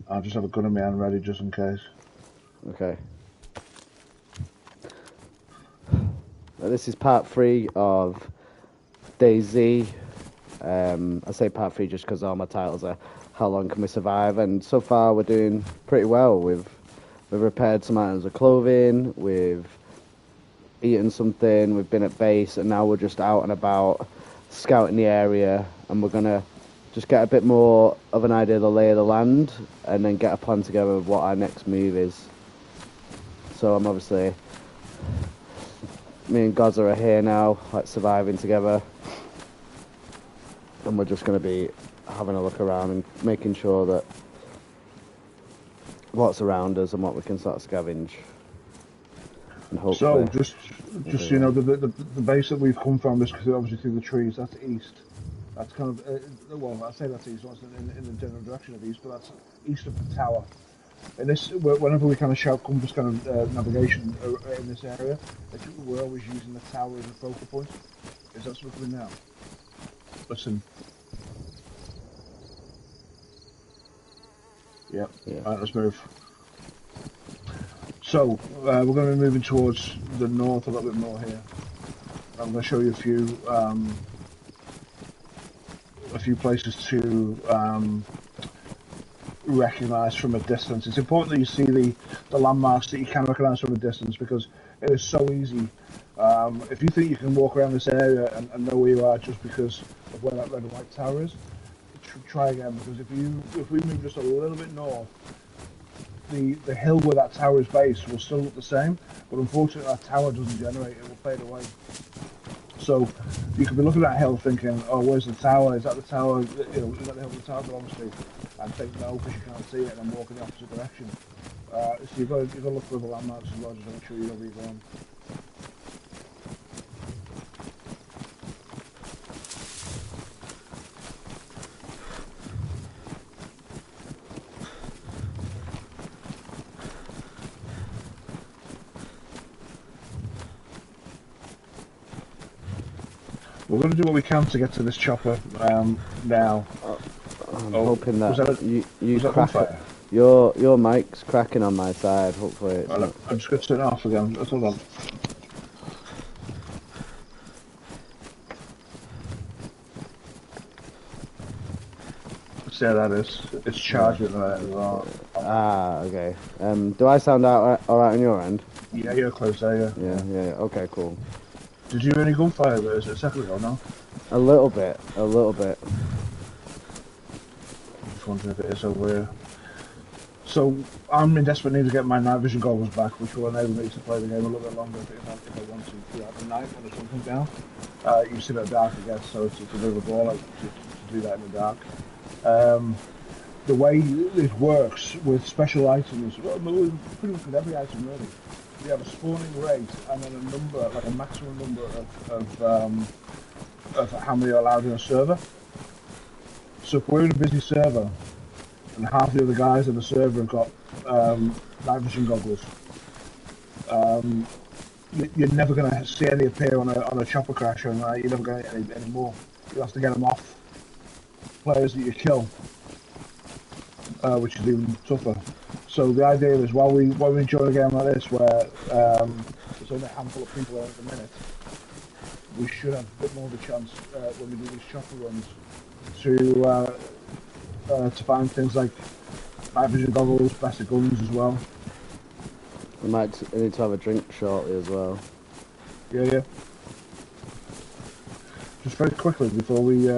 I'll just have a gun in my hand ready just in case. Okay. This is part 3 of DAYZ. I say part 3 just because all my titles are how long can we survive, and so far we're doing pretty well. We've repaired some items of clothing, we've eaten something, we've been at base, and now we're just out and about scouting the area, and we're gonna just get a bit more of an idea of the lay of the land, and then get a plan together of what our next move is. So I'm obviously, me and Gods are here now, like surviving together, and we're just going to be having a look around and making sure that what's around us and what we can sort of scavenge. And hopefully, so just you know, the base that we've come from is obviously through the trees. That's east. That's kind of well, I say that's east. Well, in the general direction of east, but that's east of the tower. And this, whenever we kind of shout compass kind of navigation in this area, we're always using the tower as a focal point. Is that something now? Listen. Yep. Yeah. Alright, let's move. So, we're going to be moving towards the north a little bit more here. I'm going to show you a few places to recognise from a distance. It's important that you see the landmarks that you can recognise from a distance, because it is so easy. If you think you can walk around this area and know where you are just because of where that red and white tower is, try again, because if we move just a little bit north, the hill where that tower is based will still look the same, but unfortunately that tower doesn't generate, it will fade away. So you could be looking at that hill thinking, oh, where's the tower? Is that the tower? You know, is that the hill of the tower? But obviously, and think no, because you can't see it, and then walk in the opposite direction. So you've got to look for the landmarks as well, just to make sure you know where you're going. We're going to do what we can to get to this chopper now. I'm hoping that you crack it. Your mic's cracking on my side. Hopefully, it's not. I'm just going to turn it off again. Hold on. See how that is. It's charging there as well. Ah, okay. Do I sound all right on your end? Yeah, you're close there. Yeah. Okay, cool. Did you hear any gunfire there a second ago, no? A little bit. Just wondering if it is over here. So, I'm in desperate need to get my night vision goggles back, which will enable me to play the game a little bit longer if I want to throughout the night when the sun comes down. You sit at dark, I guess, so it's a bit of a ball to do that in the dark. The way it works with special items, well, pretty much with every item really, we have a spawning rate and then a number, like a maximum number of how many are allowed in a server. So if we're in a busy server and half the other guys in the server have got night vision goggles, you're never going to see any appear on a chopper crash, and you're never going to get any more. You have to get them off players that you kill, which is even tougher. So the idea is while we enjoy a game like this, where there's only a handful of people at the minute, we should have a bit more of a chance when we do these chopper runs to find things like night vision goggles, better guns as well. We might need to have a drink shortly as well. Yeah. Just very quickly before we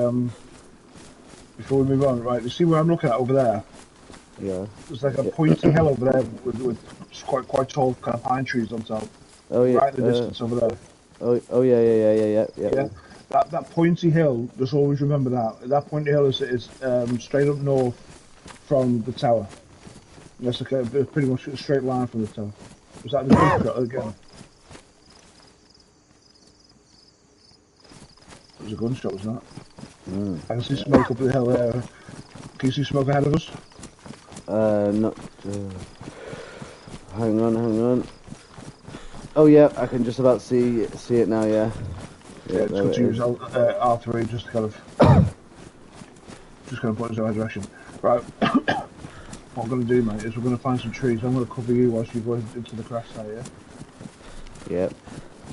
move on, right? You see where I'm looking at over there? Yeah. There's like a pointy hill over there with quite tall kind of pine trees on top. Oh yeah. Right in the distance over there. Oh yeah. Yeah. That pointy hill. Just always remember that. That pointy hill is straight up north from the tower. That's like a pretty much a straight line from the tower. Was that the gunshot again? It was a gunshot, wasn't it? I can see smoke up the hill there. Can you see smoke ahead of us? No. Hang on. Oh yeah, I can just about see it now. Yeah. Yeah, it's good to use R3 just to kind of point us in the right direction. Right. what I'm going to do, mate, is we're going to find some trees. I'm going to cover you whilst you go into the grass site, yeah? Yep.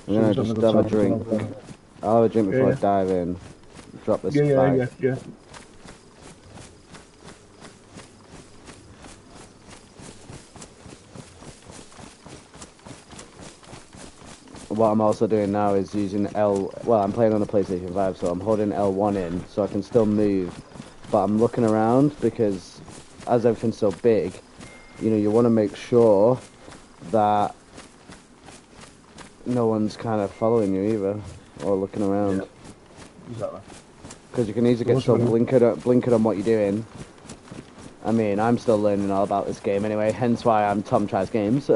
I'm So gonna he's having just a good have a time drink. over there. I'll have a drink before Yeah, I dive in. Drop this yeah. bike. Yeah. What I'm also doing now is using well, I'm playing on a PlayStation 5, so I'm holding L1 in so I can still move, but I'm looking around because as everything's so big, you know, you want to make sure that no one's kind of following you either, or looking around. Yeah, exactly. Because you can easily get so blinkered on what you're doing. I mean, I'm still learning all about this game anyway, hence why I'm Tom Tries Games.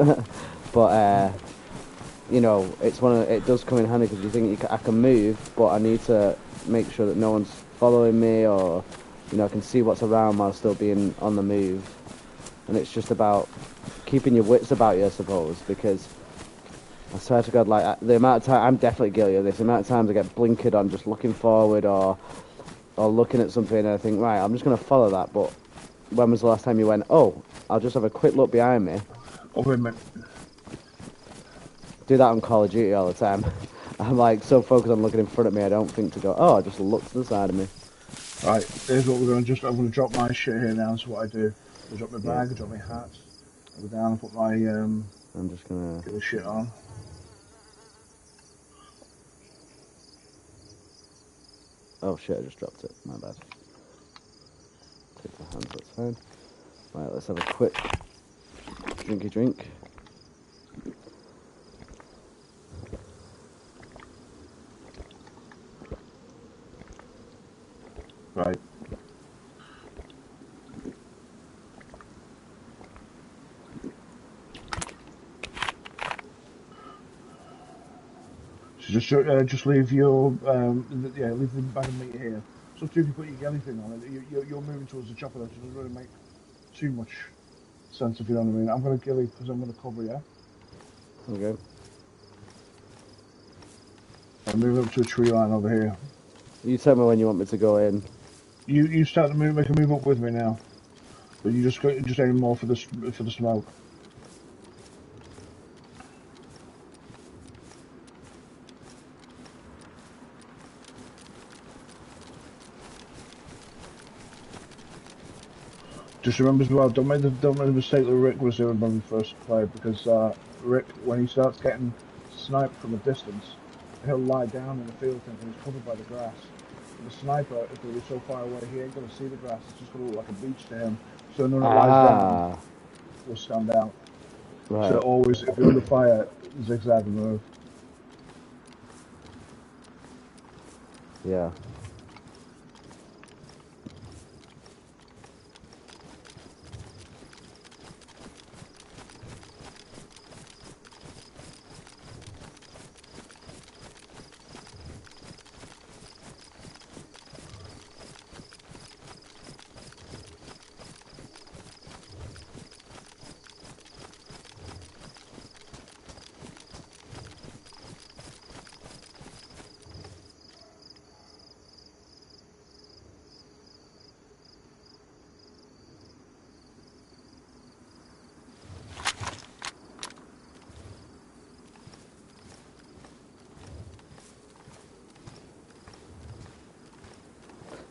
But, you know, it does come in handy because you think I can move, but I need to make sure that no one's following me, or, you know, I can see what's around while still being on the move. And it's just about keeping your wits about you, I suppose, because I swear to God, like, the amount of time, I'm definitely guilty of this, the amount of times I get blinkered on just looking forward or looking at something and I think, right, I'm just going to follow that, but when was the last time you went, oh, I'll just have a quick look behind me? Oh, wait a minute. Do that on Call of Duty all the time. I'm like so focused on looking in front of me, I don't think to go, oh, I just look to the side of me. Right, here's what we're going to I'm going to drop my shit here now, so what I do. I drop my bag, Yeah. I drop my hat, I go down and put my, I'm just going to... get the shit on. Oh shit, I just dropped it. My bad. Take the hands, that's fine. Right, let's have a quick drinky drink. Right. So just leave your, leave the bag of meat here. So if you put your jelly thing on it, you're moving towards the chopper, so it doesn't really make too much sense, if you know what I mean. I'm going to gilly because I'm going to cover you. Okay. I'm moving up to a tree line over here. You tell me when you want me to go in. You start to make a move up with me now, but you just aim more for the smoke. Just remember as well, don't make the mistake that Rick was doing when we first played, because Rick, when he starts getting sniped from a distance, he'll lie down in the field thinking he's covered by the grass. But the sniper, if he's so far away, he ain't going to see the grass. It's just going to look like a beach to him. So none that lies down will stand out. Right. So always, if you're under fire, zigzag and move. Yeah.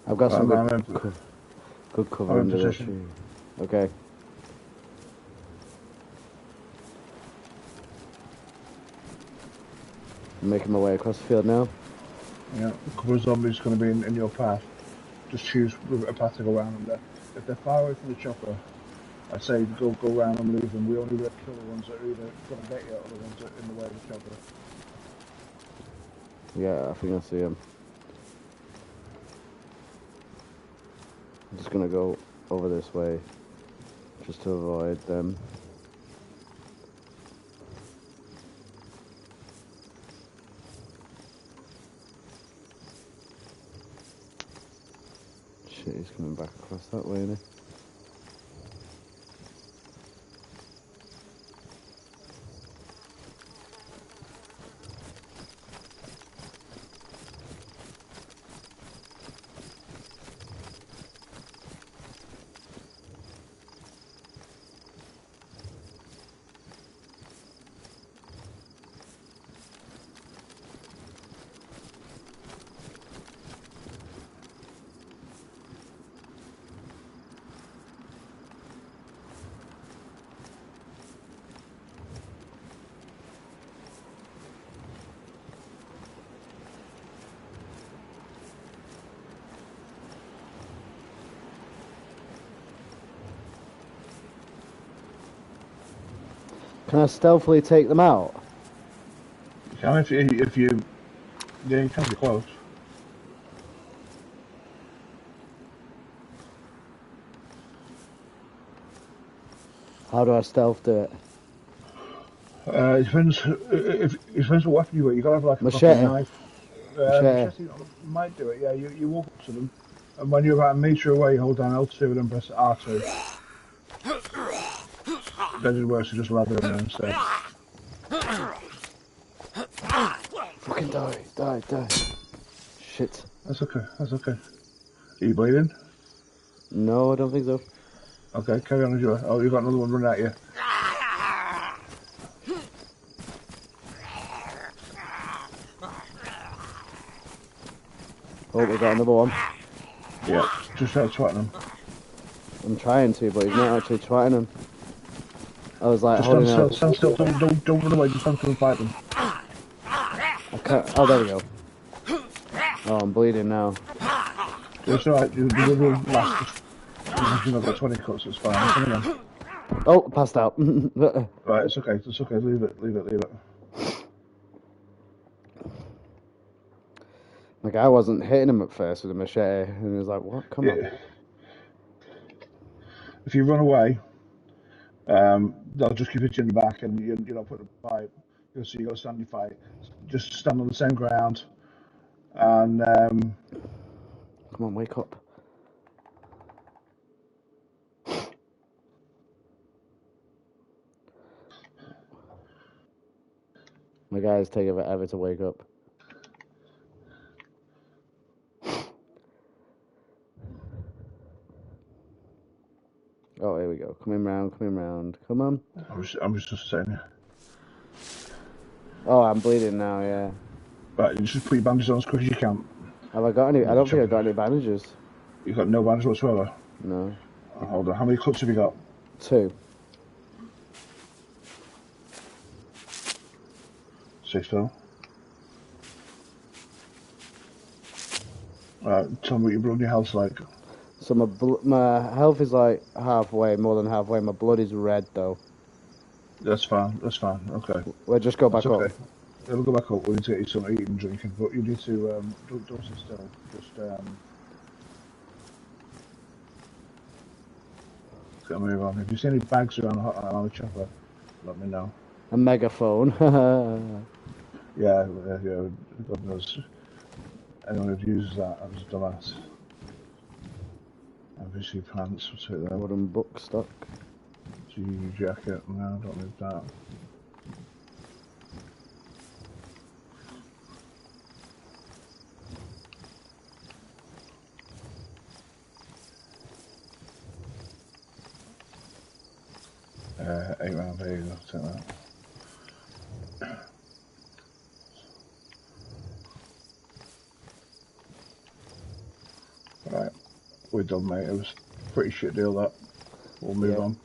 I've got some good cover under the tree. Okay. I'm making my way across the field now. Yeah, a couple of zombies going to be in your path. Just choose a path to go around them. If they're far away from the chopper, I'd say go around and leave them. We only really kill the ones that are either going to get you or the ones that are in the way of the chopper. Yeah, I think I see him. I'm just gonna go over this way, just to avoid them. Shit, he's coming back across that way, isn't he? Can I stealthily take them out? You can if you yeah, you can be close. How do I stealth do it? It depends. If it depends what weapon you got. You gotta have like a Machete. fucking knife. Machete. Machete might do it. Yeah, you walk up to them, and when you're about a meter away, you hold down L2 and then press R2. That did worse. So just lather them in instead. Fucking die. Shit. That's okay. That's okay. Are you bleeding? No, I don't think so. Okay, carry on as you are. Oh, you've got another one running at you. Oh, we got another one. Yeah, just start swatting them. I'm trying to, but he's not actually twatting them. I was like Just holding out. stand still. Don't run away. Just stand still and fight them. I can't. Oh, there we go. Oh, I'm bleeding now. It's alright. You will last. You've not got 20 cuts. It's fine. Come on. Oh, passed out. Right, it's okay. It's okay. Leave it. Like, I wasn't hitting him at first with a machete, and he was like, what? Come on. If you run away, they'll just keep hitting you in the back, and you're not putting a fight. So you got to stand your fight. Just stand on the same ground, and Come on, wake up. My guy's taking forever to wake up. Oh, here we go. Coming round. Come on. I'm just saying. Oh, I'm bleeding now, yeah. Right, you just put your bandages on as quick as you can. Have I got any? I don't think I've got any bandages. You've got no bandages whatsoever? No. Oh, hold on, how many cuts have you got? 2. Stay still. Right, tell me what your blood and your health's like. So my health is like halfway, more than halfway. My blood is red though. That's fine, okay. We'll just go back up. It'll go back up. We need to get you something eating and drinking, but you need to, don't sit still. Just, gotta move on. If you see any bags around the chopper, let me know. A megaphone. Yeah, God knows. Anyone who uses that, I'm just a dumbass. Obviously pants, what's it there? Wooden book stock. G jacket, no, don't need that. £8, there you go, take that. Right, we're done, mate. It was a pretty shit deal, that. We'll move on.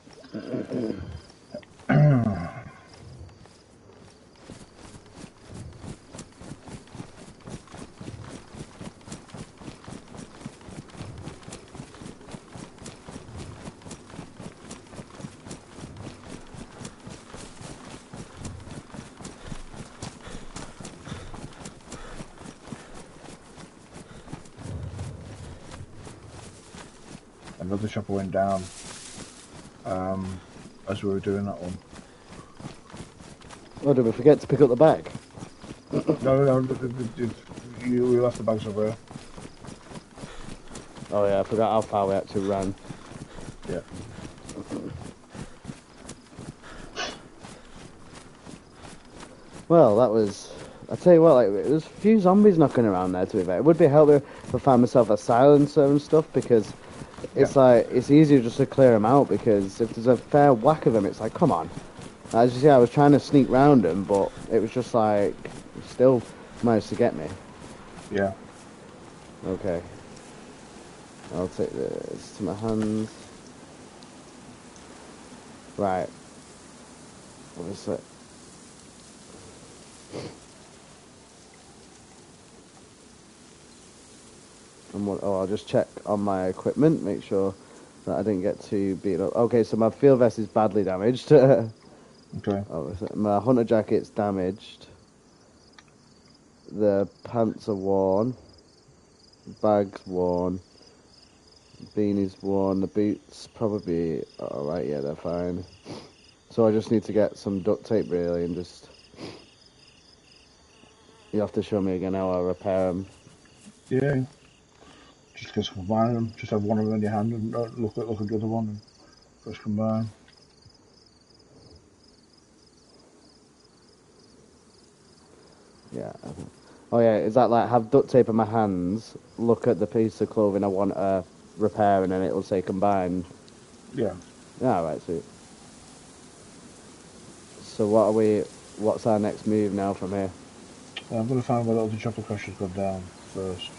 Another chopper went down as we were doing that one. Oh, did we forget to pick up the bag? No, you left the bags over here. Oh yeah, I forgot how far we actually ran. Yeah. Well, that was... I tell you what, like, there's a few zombies knocking around there, to be fair. It would be helpful if I found myself a silencer and stuff, because it's like, it's easier just to clear them out, because if there's a fair whack of them, it's like, come on. As you see, I was trying to sneak round them, but it was just like, still managed to get me. Yeah. Okay. I'll take this to my hands. Right. What is it? And what, I'll just check on my equipment, make sure that I didn't get too beaten up. Okay, so my field vest is badly damaged. Okay. Oh, my hunter jacket's damaged. The pants are worn. Bag's worn. Beanie's worn. The boots probably alright, yeah, they're fine. So I just need to get some duct tape really and just... You have to show me again how I repair them. Yeah. Just combine them. Just have one of them in your hand and look at the other one and just combine. Yeah. Oh yeah, is that like have duct tape in my hands, look at the piece of clothing I want to repair and then it'll say combine? Yeah. Yeah, right, sweet. So what's our next move now from here? I'm going to find where all the chocolate crushes go down first.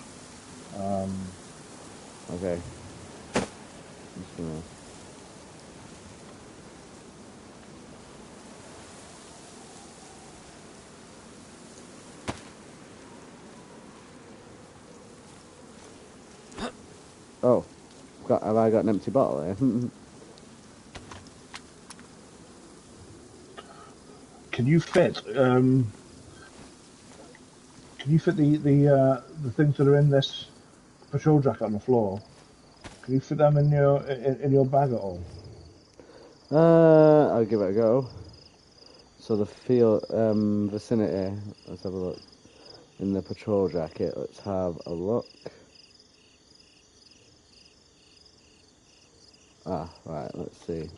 Okay. Just gonna... Oh, have I got an empty bottle here? Can you fit? Can you fit the things that are in this patrol jacket on the floor? Can you fit them in your bag at all? I'll give it a go. So the field vicinity. Let's have a look. In the patrol jacket, let's have a look. Ah, right. Let's see.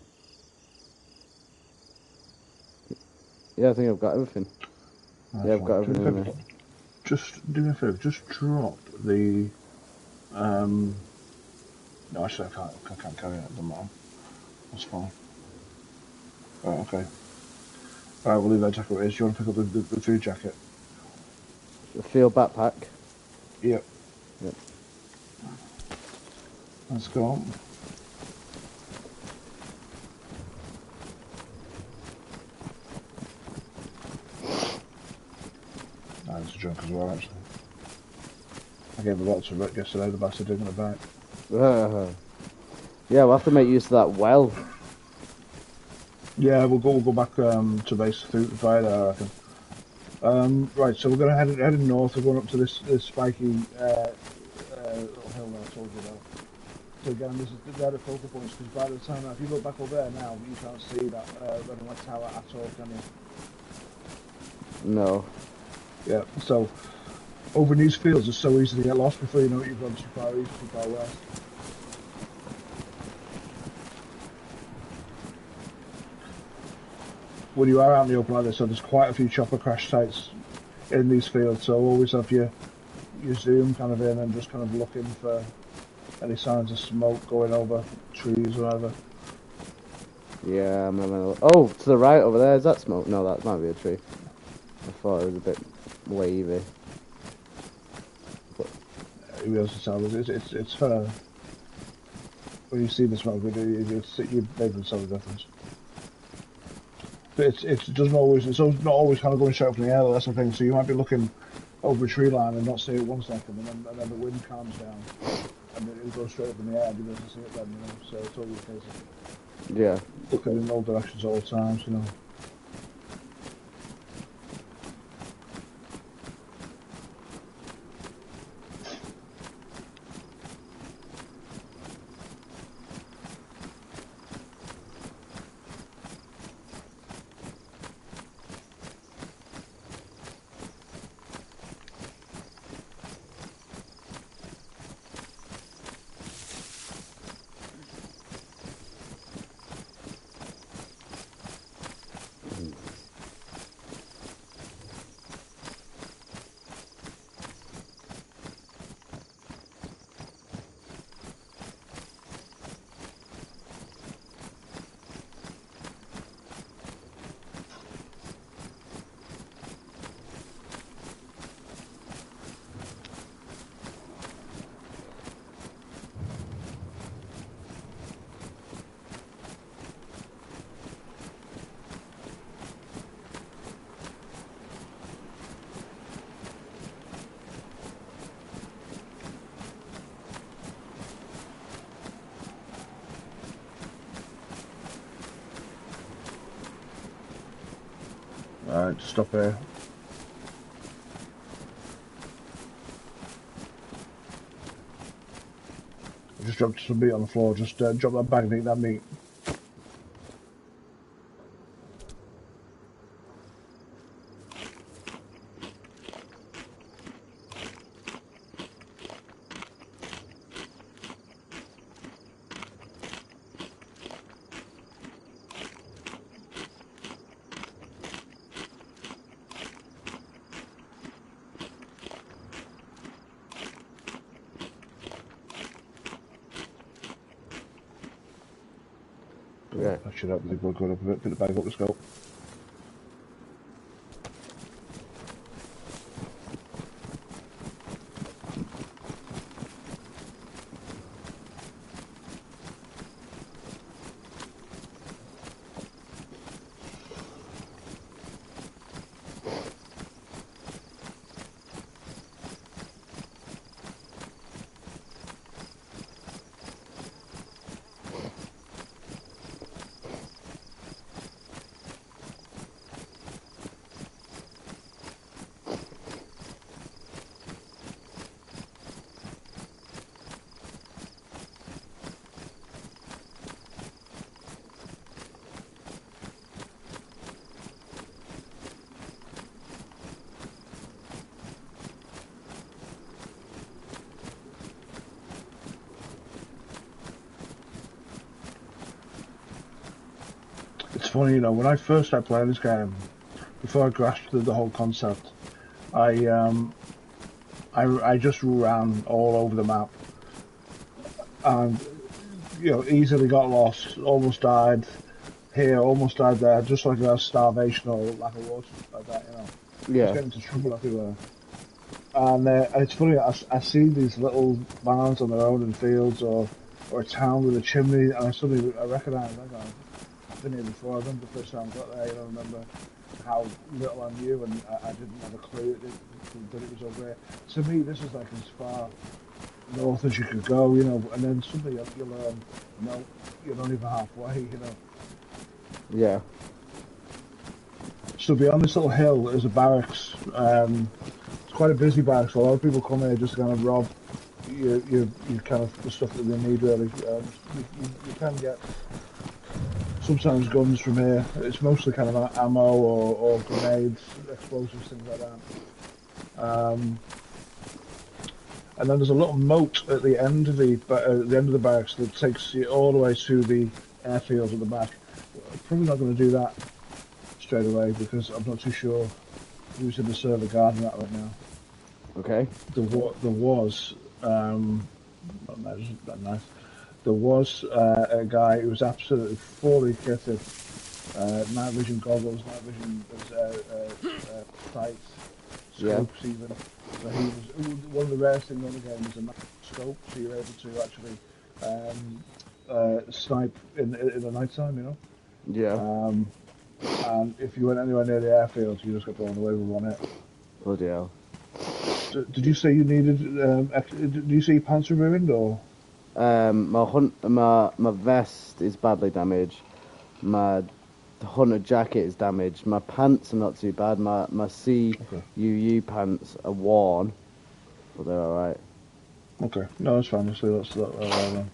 Yeah, I think I've got everything. Yeah, I've got everything in there. Just do me a favour. Just drop the. No, actually, I can't carry it. It doesn't matter. That's fine. Right, okay. Alright, we'll leave that jacket where it is. Do you want to pick up the food jacket? The field backpack. Yep. Yep. Let's go. It's a junk as well, actually. I gave a lot to Rick yesterday, the bastard didn't it back. Yeah, we'll have to make use of that well. Yeah, we'll go back to base through via there, I reckon. Right, so we're going to head north. We're going up to this spiky little hill that I told you about. So again, they're the focal points because by the time, if you look back over there now, you can't see that red and white tower at all, can you? No. Yeah, so over in these fields it's so easy to get lost before you know it, you've gone too far east, too far west. When you are out in the open like this, so there's quite a few chopper crash sites in these fields, so always have your zoom kind of in and just kind of looking for any signs of smoke going over trees or whatever. Yeah, I'm having a look. Oh, to the right over there, is that smoke? No, that might be a tree. I thought it was a bit wavy. But... You'll be able to tell, it's when you see the smoke, you make the solid difference. But it's not always kind of going straight up in the air, that's the thing, so you might be looking over a tree line and not see it 1 second, and then the wind calms down, and it goes straight up in the air, and you don't see it then, you know, so it's always a case of looking in all directions at all times, you know. Alright, stop here. I just dropped some meat on the floor. Just drop that bag and eat that meat. Okay. I should hopefully go up a bit, pick the bag up, let's go. It's funny, you know, when I first started playing this game, before I grasped the whole concept, I just ran all over the map, and you know, easily got lost, almost died here, almost died there, just like a starvation or lack of water, like that, you know. Just getting into trouble everywhere. And it's funny, I see these little barns on their own in fields, or a town with a chimney, and I recognise that guy. I've been here before. I remember the first time I got there. You know, I remember how little I knew, and I didn't have a clue that it was over there. To me, this is like as far north as you could go, you know. And then suddenly you learn, no, you're not even halfway, you know. Yeah. So beyond this little hill, there's a barracks. It's quite a busy barracks. So a lot of people come here just to kind of rob you kind of the stuff that they need, really. You can get sometimes guns from here. It's mostly kind of ammo or grenades, explosives, things like that. And then there's a little moat at the end of the barracks that takes you all the way to the airfield at the back. I'm probably not going to do that straight away because I'm not too sure who's in the server guarding that right now. Okay. There was not nice. There was a guy who was absolutely fully kitted, night vision goggles, night vision sights, scopes even. So he was one of the rarest things on the game was a scope, so you're able to actually snipe in the night time, you know. Yeah. And if you went anywhere near the airfield, you just got blown away with one hit. Bloody hell. Did you say you needed? Did you say your pants were ruined or? My vest is badly damaged. My hunter jacket is damaged. My pants are not too bad. My CUU pants are worn, but they're alright. Okay, no, that's fine. That's then.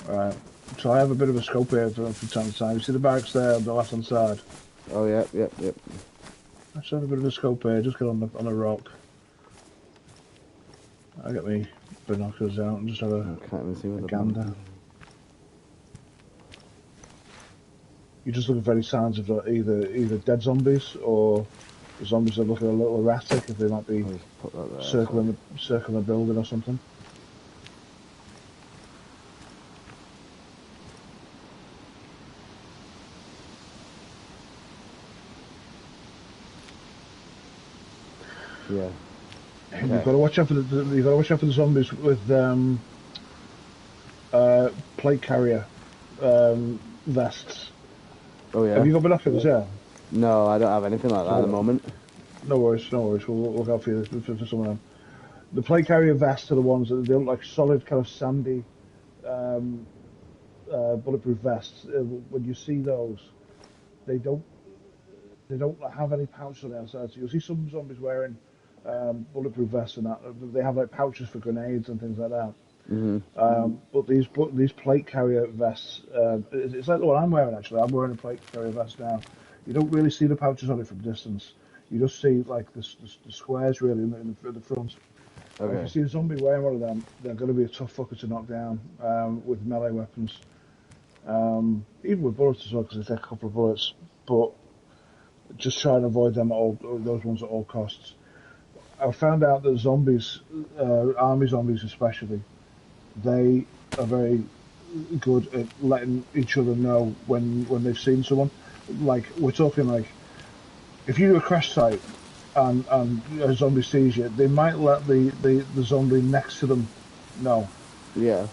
Alright. So I have a bit of a scope here from time to time. You see the barracks there on the left hand side? Oh yeah, yep. I just have a bit of a scope here. Just get on a rock. I get me binoculars out and just have a gander. You're just looking for any signs of either dead zombies or the zombies that look a little erratic, if they might be circling the building or something. Yeah. Okay. You've got to watch out for the zombies with plate carrier vests. Oh yeah. Have you got binoculars? Yeah. No, I don't have anything like that at the moment. No worries. We'll look out for you for some of them. The plate carrier vests are the ones that they look like solid kind of sandy bulletproof vests. When you see those, they don't they don't have any pouches on the outside. So you'll see some zombies wearing bulletproof vests and that. They have like pouches for grenades and things like that. But these plate carrier vests, it's like the one I'm wearing actually. I'm wearing a plate carrier vest now. You don't really see the pouches on it from distance. You just see like the squares really in the front. Okay. If you see a zombie wearing one of them, they're going to be a tough fucker to knock down with melee weapons. Even with bullets as well, because they take a couple of bullets. But just try and avoid them those ones at all costs. I found out that zombies, army zombies especially, they are very good at letting each other know when they've seen someone. Like, we're talking like, if you do a crash site and a zombie sees you, they might let the zombie next to them know. Yeah.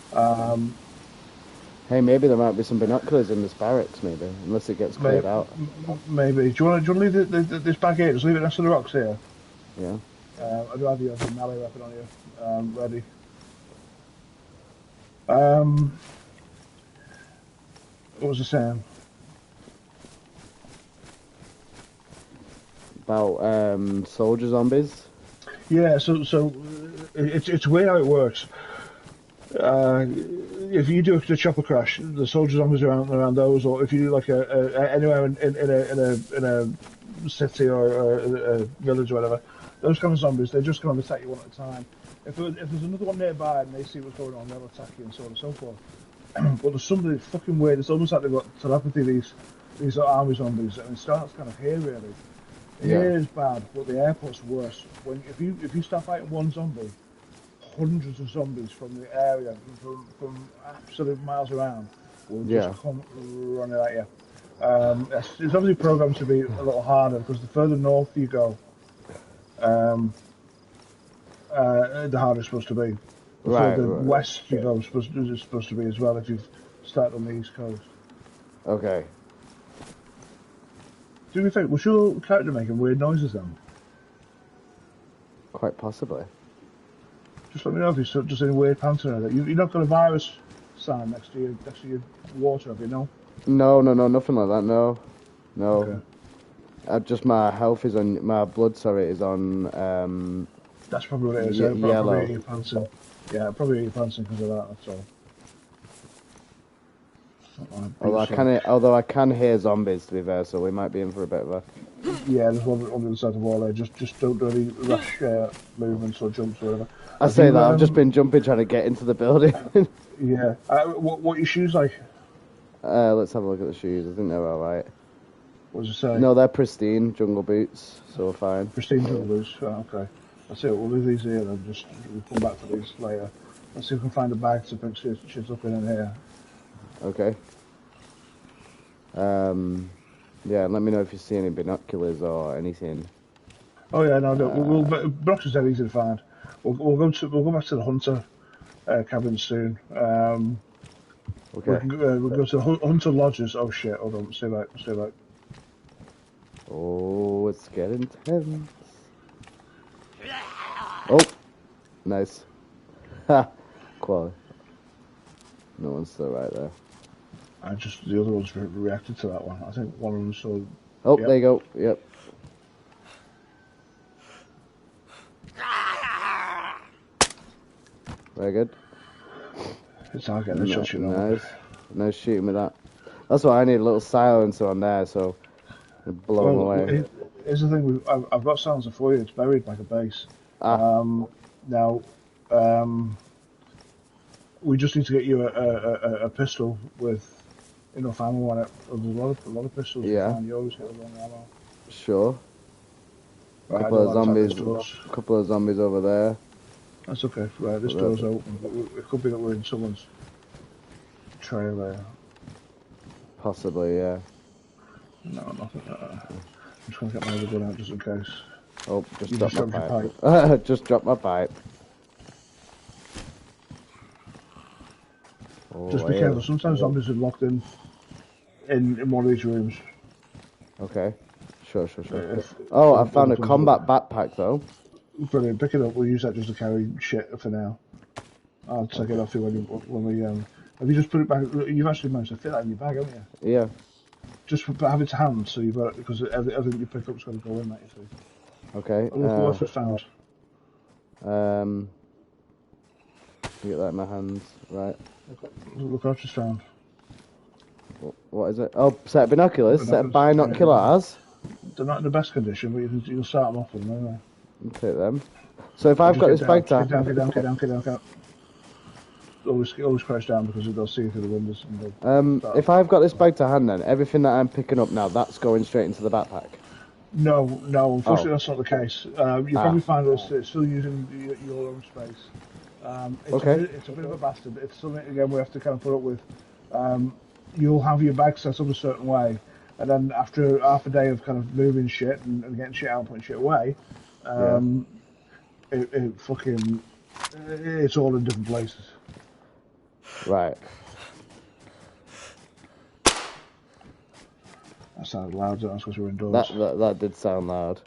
Hey, maybe there might be some binoculars in this barracks, maybe, unless it gets cleared out. Maybe. Do you want to leave this bag here? Just leave it next to the rocks here. Yeah. I'd rather you have a melee weapon on you, ready. What was I saying? About soldier zombies. Yeah, so it's weird how it works. If you do a chopper crash, the soldier zombies around those, or if you do like anywhere in a city or a village or whatever, those kind of zombies, they're just going to attack you one at a time. If there's another one nearby and they see what's going on, they'll attack you and so on and so forth. But there's something fucking weird. It's almost like they've got telepathy. These are army zombies, and it starts kind of here really. Here is bad, but the airport's worse. If you start fighting one zombie, hundreds of zombies from the area, from absolute miles around, will just come running at you. It's obviously programmed to be a little harder because the further north you go, the harder it's supposed to be. The further west you go, it's supposed to be as well if you've started on the east coast. Okay. Do you think, was your character making weird noises then? Quite possibly. Just let me know if you're just in weird panting or that. You've not got a virus sign next to your water, have you? No, nothing like that. No. Okay. Just my health is on, my blood, is on. That's probably what it is. Yellow. Probably your panting. Yeah, probably your panting because of that. That's all. Although I can hear zombies, to be fair, so we might be in for a bit of a... Yeah, there's one on the other side of the wall there. Just don't do any rash movements or jumps or whatever. I say that, I've just been jumping trying to get into the building. Yeah. What your shoes like? Let's have a look at the shoes. I think they're alright. What does it say? No, they're pristine jungle boots, so we're fine. Pristine jungle boots, okay. That's it, we'll leave these here and we'll come back to these later. Let's see if we can find a bag to pick shit up in here. Okay. Yeah, let me know if you see any binoculars or anything. Oh yeah, no, binoculars are easy to find. We'll go back to the hunter cabin soon. Okay. We'll go to the hunter lodges. Oh shit! Hold on, stay back. Oh, it's getting tense. Oh, nice. Ha, quality. No one's still right there. The other ones reacted to that one. I think one of them saw. Oh, yep. There you go. Yep. Very good. It's not getting a shot, you know. Nice. Nice shooting with that. That's why I need a little silencer on there, so it blow them away. Here's the thing. I've got silencer for you. It's buried like a base. Now, we just need to get you a pistol with enough ammo on it. There's a lot of pistols. Yeah. You always get the wrong ammo. Sure. Right, couple of zombies over there. That's okay. Right, this door's open. It could be that we're in someone's trailer. Possibly, yeah. No, nothing. I'm just gonna get my other gun out just in case. Oh, just dropped my pipe. Just dropped my pipe. Oh, just be careful. Sometimes zombies are locked in one of these rooms. Okay. Sure. I found a combat backpack though. Brilliant. Pick it up. We'll use that just to carry shit for now. I'll take it off you when we. Have you just put it back? You've actually managed to fit that in your bag, haven't you? Yeah. Just have it to hand, so you've got it, because everything you pick up's got to go in that, you see. Okay. Look what we found. Get that in my hands, right? Look what I've just found. What is it? Oh, set of binoculars. Set of binoculars. They're not in the best condition, but you can start them off with them anyway. I'll take them. So if I've got this bag to... Get down. Always crouch down because they'll see you through the windows. If I've got this bag to hand, then everything that I'm picking up now, that's going straight into the backpack. No, unfortunately that's not the case. You probably find it's still using your own space. It's a bit of a bastard. It's something again we have to kind of put up with. You'll have your bag set up a certain way, and then after half a day of kind of moving shit and getting shit out and putting shit away, it's all in different places. Right. That sounded loud, that's because we're indoors. That did sound loud.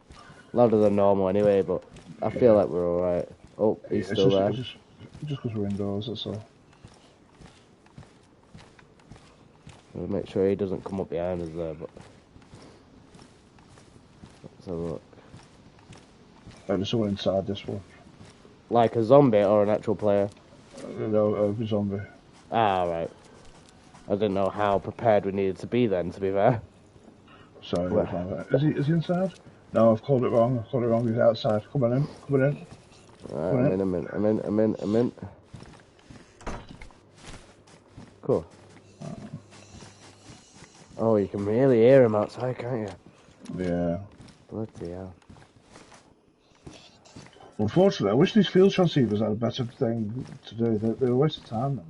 Louder than normal anyway, but I feel like we're alright. Oh, he's still there. Just because we're indoors, that's all. We'll make sure he doesn't come up behind us there, but... Let's have a look. There's someone inside this one. Like a zombie or an actual player? No, a zombie. Ah, right. I didn't know how prepared we needed to be then, to be fair. Sorry, is he inside? No, I've called it wrong. He's outside. Come on in. Right, I'm in. Cool. Oh, you can really hear him outside, can't you? Yeah. Bloody hell. Unfortunately, I wish these field transceivers had a better thing to do. They're a waste of time, then.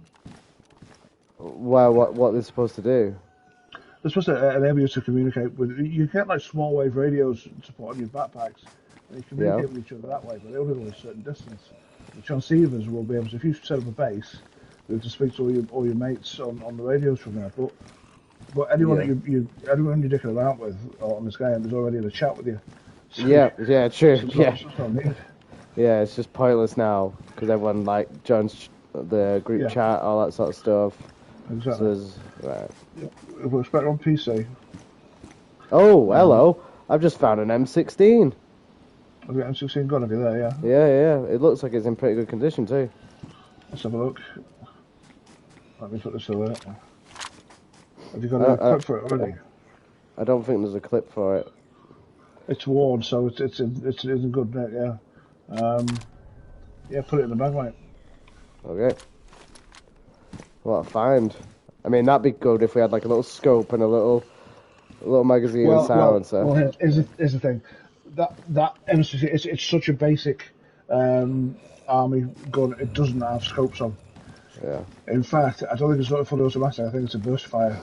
Well, what they're supposed to do? They're supposed to enable you to communicate with... You get, like, small wave radios to put on your backpacks, and you communicate with each other that way, but they only go a certain distance. The transceivers will be able to... If you set up a base, you'll to speak to all your mates on the radios from there, but anyone that anyone you're dicking around with on this game is already in a chat with you. So True. So yeah, it's just pointless now because everyone like joins the group chat, all that sort of stuff. Exactly. So right. It works better on PC. Oh, hello! I've just found an M16. Have you got M16 gun? Have you there? Yeah. Yeah. It looks like it's in pretty good condition too. Let's have a look. Let me put this away. Have you got a clip for it already? I don't think there's a clip for it. It's worn, so it's in good nick. Yeah. Put it in the bag, mate. Okay. What a find. I mean, that'd be good if we had like a little scope and a little magazine and silencer. Well, here's the thing. That M16, it's such a basic army gun. It doesn't have scopes on. Yeah. In fact, I don't think it's not a fully automatic. I think it's a burst fire.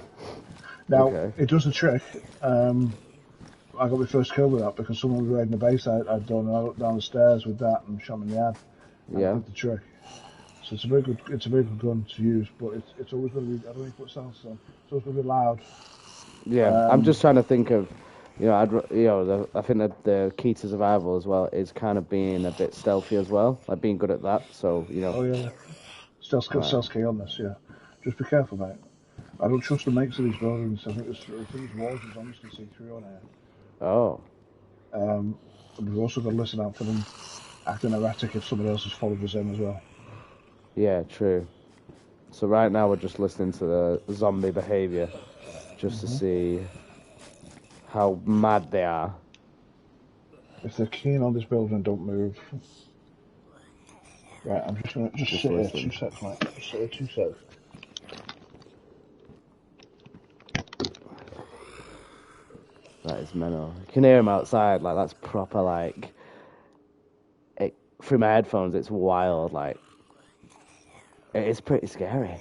Now, It does the trick. I got my first kill with that because someone was raiding the base. I'd gone down the stairs with that and shot me in the head. Yeah. Did the trick. So it's a very good gun to use, but it's always going to be. I don't think put sounds on. It's always going to be loud. Yeah. I'm just trying to think of, I think that the key to survival as well is kind of being a bit stealthy as well, like being good at that. So Oh yeah. Stealth key on this, yeah. Just be careful, mate. I don't trust the makes of these buildings. I think there's walls is honestly see through on here. Oh. We've also got to listen out for them acting erratic if somebody else has followed us in as well. Yeah, true. So right now we're just listening to the zombie behaviour, just to see how mad they are. If they're keen on this building, don't move. Right, I'm just gonna sit here 2 seconds, mate. Just sit here 2 seconds. That is mental. You can hear him outside, like that's proper, like through my headphones. It's wild, like it is pretty scary.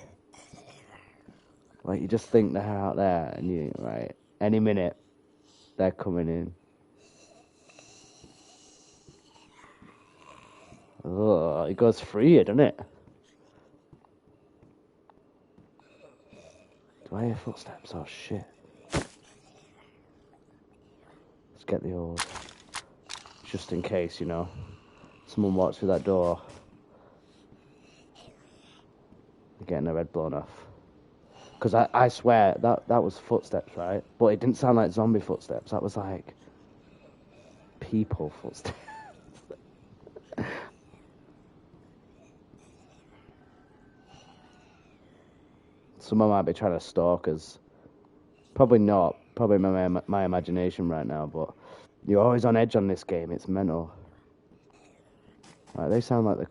Like you just think they're out there, and any minute they're coming in. Oh, it goes free, doesn't it? Do I hear footsteps? Oh shit. Let's get the old, just in case, someone walks through that door. They're getting their head blown off. Because I swear, that was footsteps, right? But it didn't sound like zombie footsteps. That was like people footsteps. Someone might be trying to stalk us. Probably not. Probably my imagination right now, but you're always on edge on this game. It's mental. Right, they sound like they're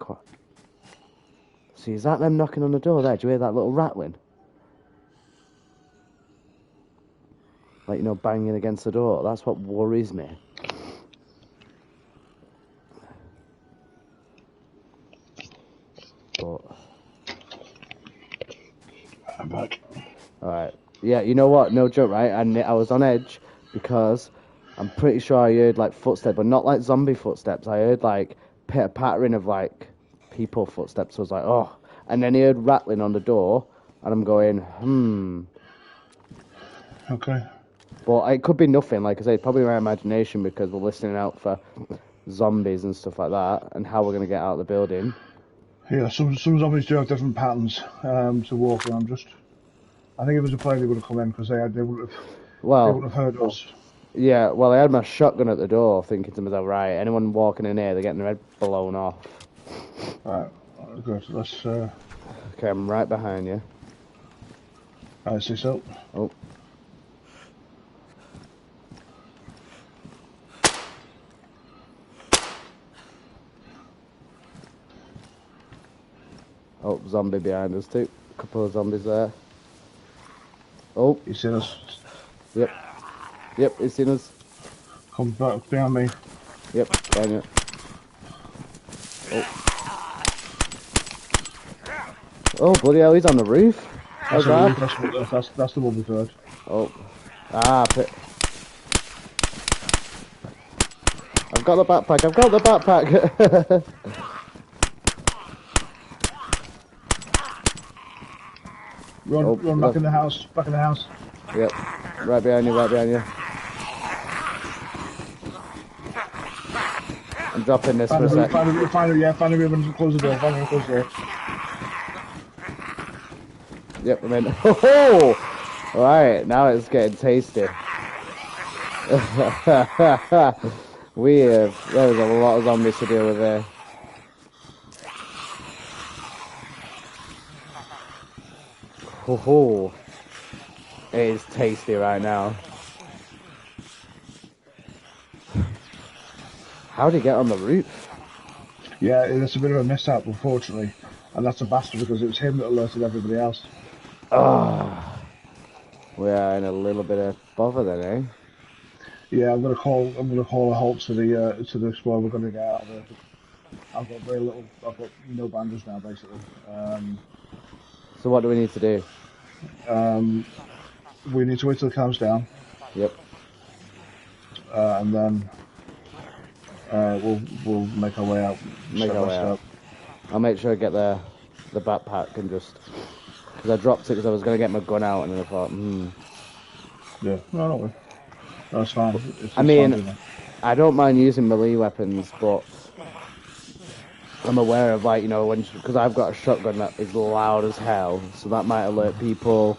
See, is that them knocking on the door there? Do you hear that little rattling? Like, you know, banging against the door. That's what worries me. But... I'm back. Alright. Yeah, you know what? No joke, right? I was on edge because I'm pretty sure I heard, like, footsteps, but not like zombie footsteps. I heard, like, a pattern of, like, people footsteps. I was like, oh. And then he heard rattling on the door, and I'm going, Okay. But it could be nothing, like I say, probably my imagination because we're listening out for zombies and stuff like that, and how we're going to get out of the building. Yeah, some zombies do have different patterns to walk around. I think if it was a player, they would have come in because they wouldn't have heard us. Yeah, well, I had my shotgun at the door, thinking to myself, right, anyone walking in here, they're getting their head blown off. Right, good. Let's. Okay, I'm right behind you. I see so. Oh. Oh, zombie behind us too. A couple of zombies there. Oh. He's seen us. Yep. Yep, he's seen us. Come back behind me. Yep, behind you. Oh. Oh, bloody hell, he's on the roof. That's the one we've heard. Oh. Ah, I've got the backpack. Run back in the house. Yep. Right behind you. I'm dropping this for a sec. Find a room and close the door. Yep, I'm in. Oh! Right, now it's getting tasty. There's a lot of zombies to deal with there. Oh, it is tasty right now. How did he get on the roof? Yeah, it's a bit of a mishap, unfortunately, and that's a bastard because it was him that alerted everybody else. Ah, we are in a little bit of bother then, eh? Yeah, I'm gonna call a halt to the squad. We're gonna get out of there. I've got no bandage now, basically. So what do we need to do? We need to wait till it calms down. Yep. And then we'll make our way out. I'll make sure I get the backpack and just because I dropped it because I was gonna get my gun out and then I thought, Yeah, no, don't worry. That's fine. I mean, I don't mind using melee weapons, but I'm aware of, like, you know, because I've got a shotgun that is loud as hell, so that might alert people.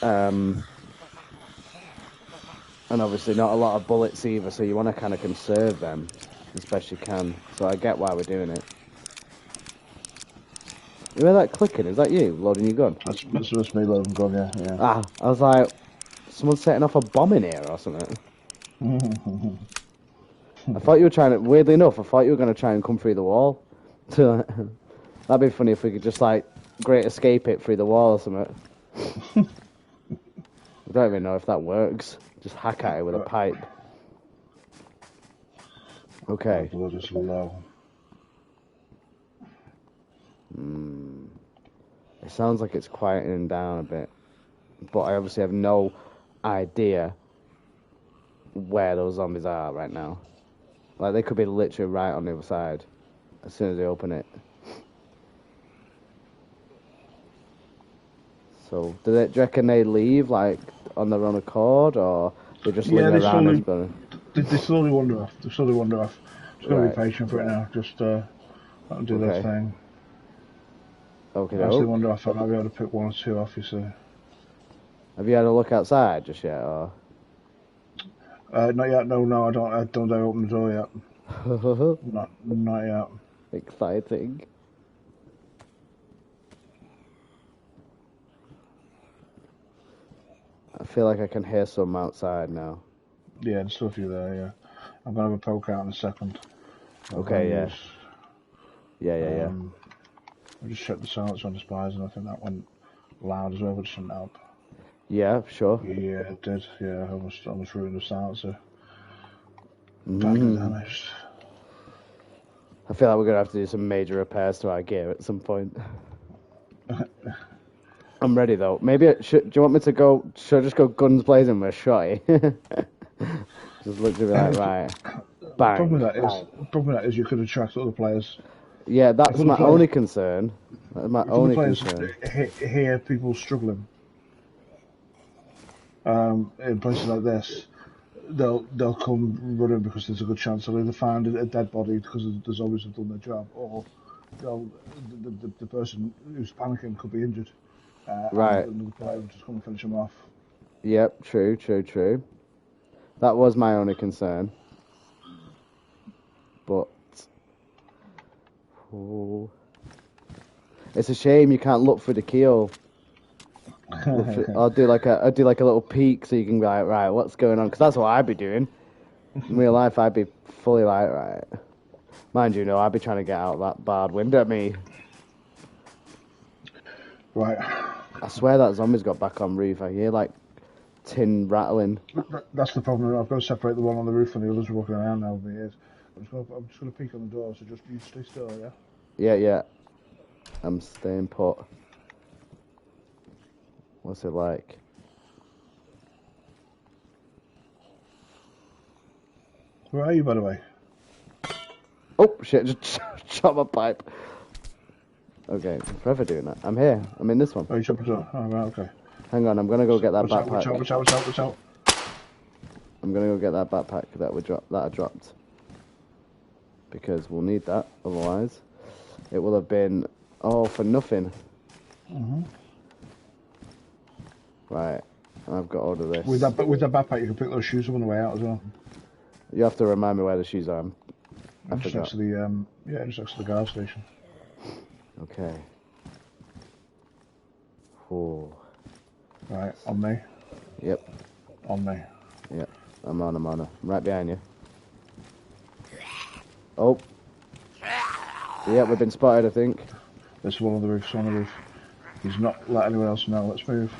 And obviously not a lot of bullets either, so you want to kind of conserve them as best you can. So I get why we're doing it. You hear that clicking? Is that you loading your gun? That's me loading gun, yeah. Ah, I was like, someone's setting off a bomb in here or something. I thought you were trying to, weirdly enough, I thought you were going to try and come through the wall. That'd be funny if we could just, like, great escape it through the wall or something. I don't even know if that works. Just hack at it with a pipe. Okay. Blood is low. It sounds like it's quieting down a bit. But I obviously have no idea where those zombies are right now. Like, they could be literally right on the other side as soon as they open it. So, do you reckon they leave, like, on their own accord, or they just linger around us? They slowly wander off. Just gotta be patient for it now. Just let them do their thing. Okay, As they wander off, I might be able to pick one or two off, you see. Have you had a look outside just yet, or? Not yet. No, I don't. I don't dare open the door yet. Not yet. Exciting. I feel like I can hear some outside now. Yeah, there's still a few there. Yeah, I'm gonna have a poke out in a second. Okay, yeah. Yeah. I just checked the silence on the spies, and I think that went loud as well, which shouldn't help. Yeah, sure. Yeah, it did. Yeah, I almost ruined the silencer. Damaged. I feel like we're gonna have to do some major repairs to our gear at some point. I'm ready though. Maybe do you want me to go? Should I just go guns blazing with a shotty? Just look to be like, right, bang. Problem with that is you could attract other players. Yeah, that's my only concern. That's my only concern. Hear people struggling. In places like this, they'll come running because there's a good chance they'll either find a dead body because the zombies have done their job, or the person who's panicking could be injured. Right. And the player will just come and finish them off. Yep, true. That was my only concern. But it's a shame you can't look through the keyhole. I'll do like a little peek so you can be like, right, what's going on? Because that's what I'd be doing. In real life, I'd be fully like, right. Mind you, no, I'd be trying to get out that barred window at me. Right. I swear that zombie's got back on roof. I hear like tin rattling. That's the problem. I've got to separate the one on the roof and the others are walking around now with my ears. I'm just going to peek on the door, so just you stay still, yeah? Yeah. I'm staying put. What's it like? Where are you, by the way? Oh, shit, just shot my pipe. Okay, I'm forever doing that. I'm here. I'm in this one. Oh, you shot the door? Oh, right, okay. Hang on, I'm going to go get that backpack. Watch out. I'm going to go get that backpack that I dropped. Because we'll need that, otherwise it will have been all for nothing. Right, I've got all of this. With that backpack, you can pick those shoes up on the way out as well. You have to remind me where the shoes are. I forgot. Next to the just next to the gas station. Okay. Oh. Right, on me. Yep. On me. Yep. I'm on. I'm right behind you. Oh. Yeah, we've been spotted, I think. There's one on the roof, He's not let anyone else know. Let's move.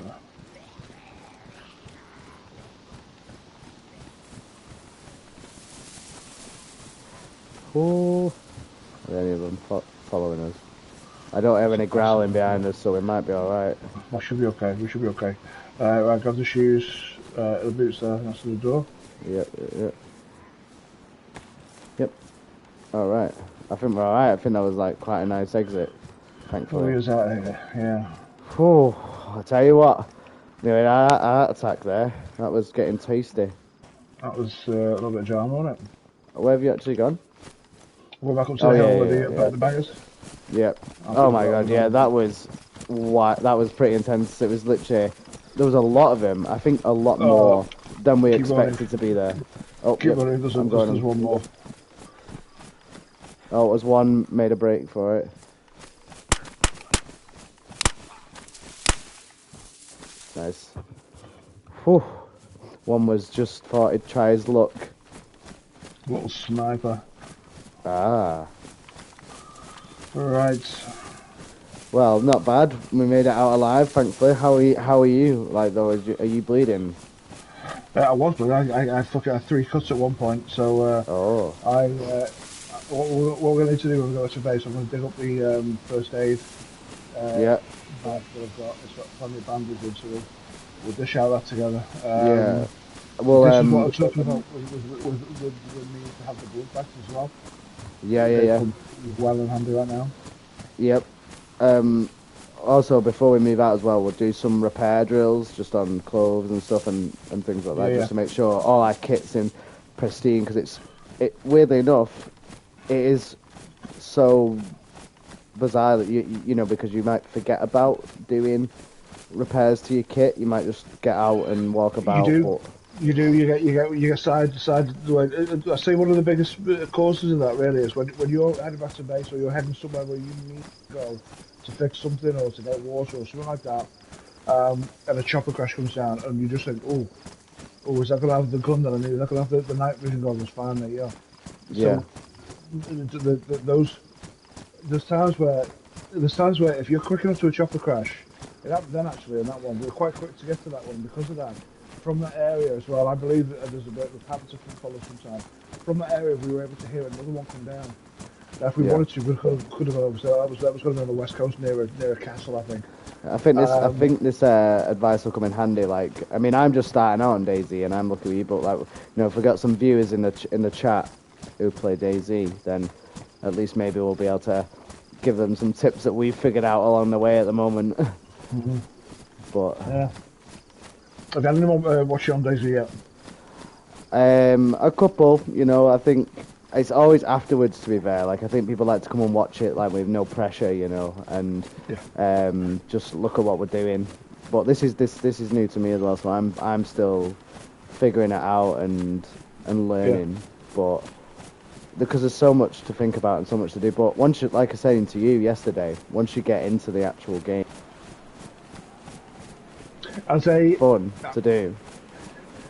Oh. Are there any of them following us? I don't have any growling behind us, so we might be alright. We should be okay. Right, grab the shoes. The boots there next to the door. Yep. Alright. I think we're alright. I think that was like quite a nice exit. Thankfully. He was out here, yeah. Oh, I'll tell you what. Nearly a heart attack there. That was getting tasty. That was a little bit of drama, wasn't it? Where have you actually gone? We're back up to the hill with the bangers. Yep. Oh my god, yeah, that was pretty intense. It was literally, there was a lot of them. I think a lot more than we expected to be there. Oh, keep running. There's one more. Oh, it was one made a break for it. Nice. Whew. One was just thought he'd try his luck. Little sniper. Ah. Right. Well, not bad. We made it out alive, thankfully. How are you? Like, though, are you bleeding? I was, but I fucking had 3 cuts at one point. So what we're going to do when we go to base, I'm going to dig up the first aid. Yeah. Bag that I've got. It's got plenty of bandages, so we'll dish out that together. Yeah. Well, this is what I was talking about with me to have the blood bags as well. Yeah. Well and handy right now. Yep. Also, before we move out as well, we'll do some repair drills just on clothes and stuff and things like that, just to make sure all our kit's in pristine. Because weirdly enough, it is so bizarre that you know, because you might forget about doing repairs to your kit. You might just get out and walk You about. do. But You get side. I say one of the biggest causes of that really is when you're heading back to base or you're heading somewhere where you need to go to fix something or to get water or something like that, and a chopper crash comes down and you just think, oh, is that gonna have the gun that I need? Is that gonna have the night vision goggles? Fine, mate, yeah. yeah, So those there's times where if you're quick enough to a chopper crash, it happened then actually in that one. We were quite quick to get to that one because of that. From that area as well, I believe that there's a bit of habit to follow sometimes. From that area, we were able to hear another one come down. Now, if we wanted to, we could have gone over. So that was going to be on the west coast near a castle, I think. I think this advice will come in handy. Like, I mean, I'm just starting out on DayZ, and I'm looking at you, but like, if we got some viewers in the chat who play DayZ, then at least maybe we'll be able to give them some tips that we've figured out along the way at the moment. Mm-hmm. But yeah, have you had anyone watch you on DayZ yet? a couple, I think it's always afterwards. To be fair, like I think people like to come and watch it like with no pressure, and just look at what we're doing. But this is new to me as well, so I'm still figuring it out and learning. Yeah. But because there's so much to think about and so much to do. But once you, like I was saying to you yesterday, once you get into the actual game, fun to do.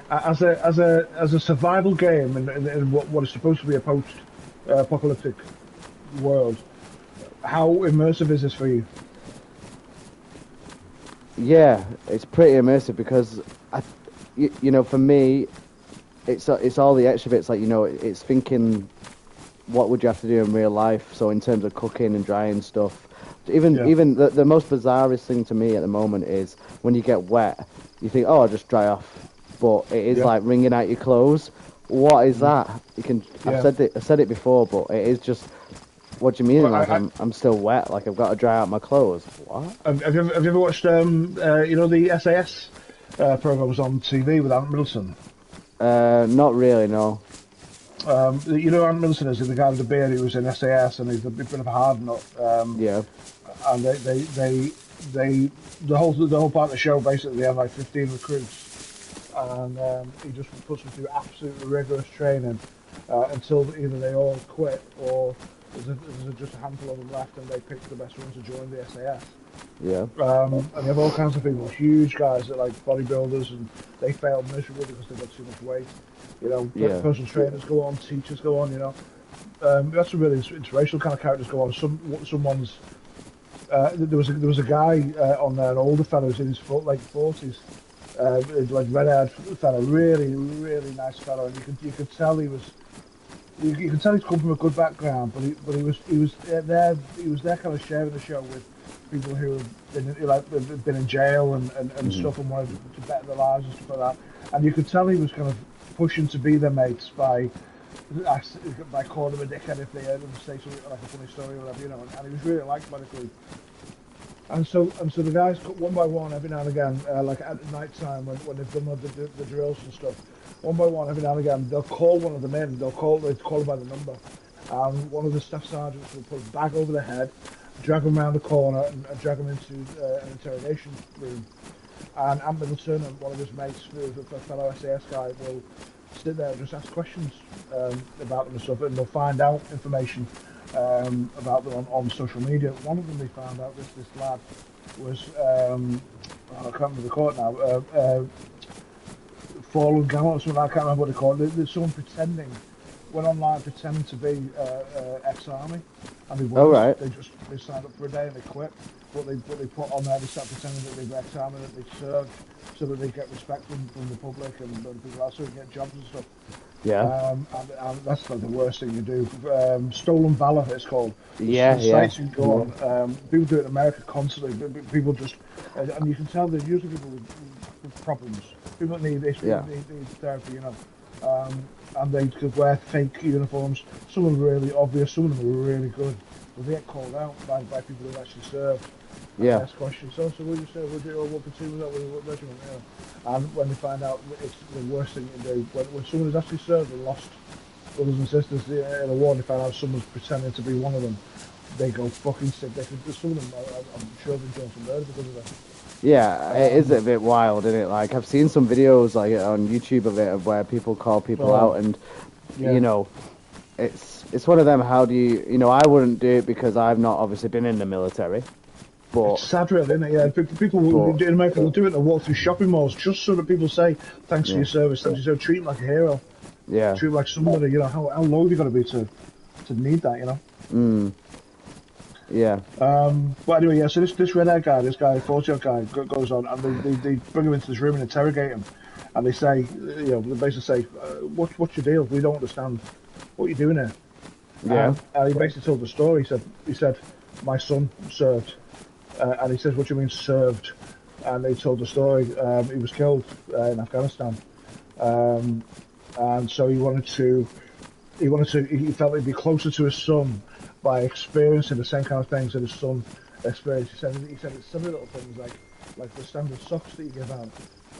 As a survival game in what is supposed to be a post-apocalyptic world, how immersive is this for you? Yeah, it's pretty immersive because for me, it's all the extra bits. Like it's thinking, what would you have to do in real life? So in terms of cooking and drying stuff, even the most bizarrest thing to me at the moment is when you get wet, you think, oh, I'll just dry off. But it is like wringing out your clothes. What is that? You can. I said it before, but it is just. What do you mean? Well, like I'm still wet. Like I've got to dry out my clothes. What? Have you ever watched the SAS programs on TV with Ant Middleton? Not really. No. Ant Middleton is the guy with the beard who was in SAS, and he's a bit of a hard nut. Yeah. And the whole part of the show basically they have like 15 recruits. And he just puts them through absolutely rigorous training until either they all quit or there's just a handful of them left and they pick the best ones to join the SAS. Yeah. And you have all kinds of people, huge guys that like bodybuilders, and they fail miserably because they've got too much weight. Personal trainers go on, teachers go on. That's some really inspirational kind of characters go on. Someone's there was a guy on there, an older fellow who's in his late 40s. Like red-haired fellow, really, really nice fellow, and you could tell he was. You can tell he's come from a good background, but he was there kind of sharing the show with people who have been in jail and stuff and wanted to better their lives and stuff like that. And you could tell he was kind of pushing to be their mates by calling them a dickhead if they heard him say something like a funny story or whatever, and he was really liked by the group. And so the guys, one by one, every now and again, like at night time when they've done the drills and stuff, one by one, every now and again, they'll call one of them in. They'll call them by the number. And one of the staff sergeants will put a bag over their head, drag them around the corner, and drag them into an interrogation room. And Ant Middleton and one of his mates, the fellow SAS guy, will sit there and just ask questions about them and stuff, and they'll find out information about them on social media. One of them they found out this lad was I can't remember the court now. Fallen gallant or something. I can't remember what they call it. There's someone went online pretending to be ex-army, and they weren't. Oh, right. They signed up for a day and they quit. What they put on there, they started pretending that they were ex-army, that they served, so that they get respect from the public and people else, so they get jobs and stuff. Yeah. And that's like the worst thing you do. Stolen valor, it's called. Yeah. Sites you go on. People do it in America constantly. People just, and you can tell they're usually people with problems. People that need therapy, and they could wear fake uniforms. Some of them are really obvious. Some of them are really good. But they get called out by people who actually served. Yeah. Ask questions. So what you say? What platoon was that? What regiment? And when they find out, it's the worst thing you can do. When someone has actually served and lost brothers and sisters in a war, and they find out someone's pretending to be one of them, they go fucking sick. Some of them, I'm sure, they've done some murder because of that. Yeah, it is a bit wild, isn't it? Like I've seen some videos like on YouTube of it, of where people call people out, and Yeah. you know, it's one of them. How do you know? I wouldn't do it because I've not obviously been in the military, but It's sad, really, isn't it? Yeah, people in America will do it and walk through shopping malls just so that people say, thanks for your service, thanks for your service. Treat him like a hero. yeah, Treat him like somebody, you know, how low have you got to be to need that, you know? yeah, But anyway, yeah, so this red-haired guy, this guy, 40-year-old guy, goes on, and they bring him into this room and interrogate him. And they say, you know, they basically say, what's your deal? We don't understand what you're doing here. yeah. And he basically told the story. He said, my son served. And he says, what do you mean served? And they told the story. He was killed in Afghanistan. And so he felt he'd be closer to his son by experiencing the same kind of things that his son experienced. He said it's silly little things like the standard socks that you give out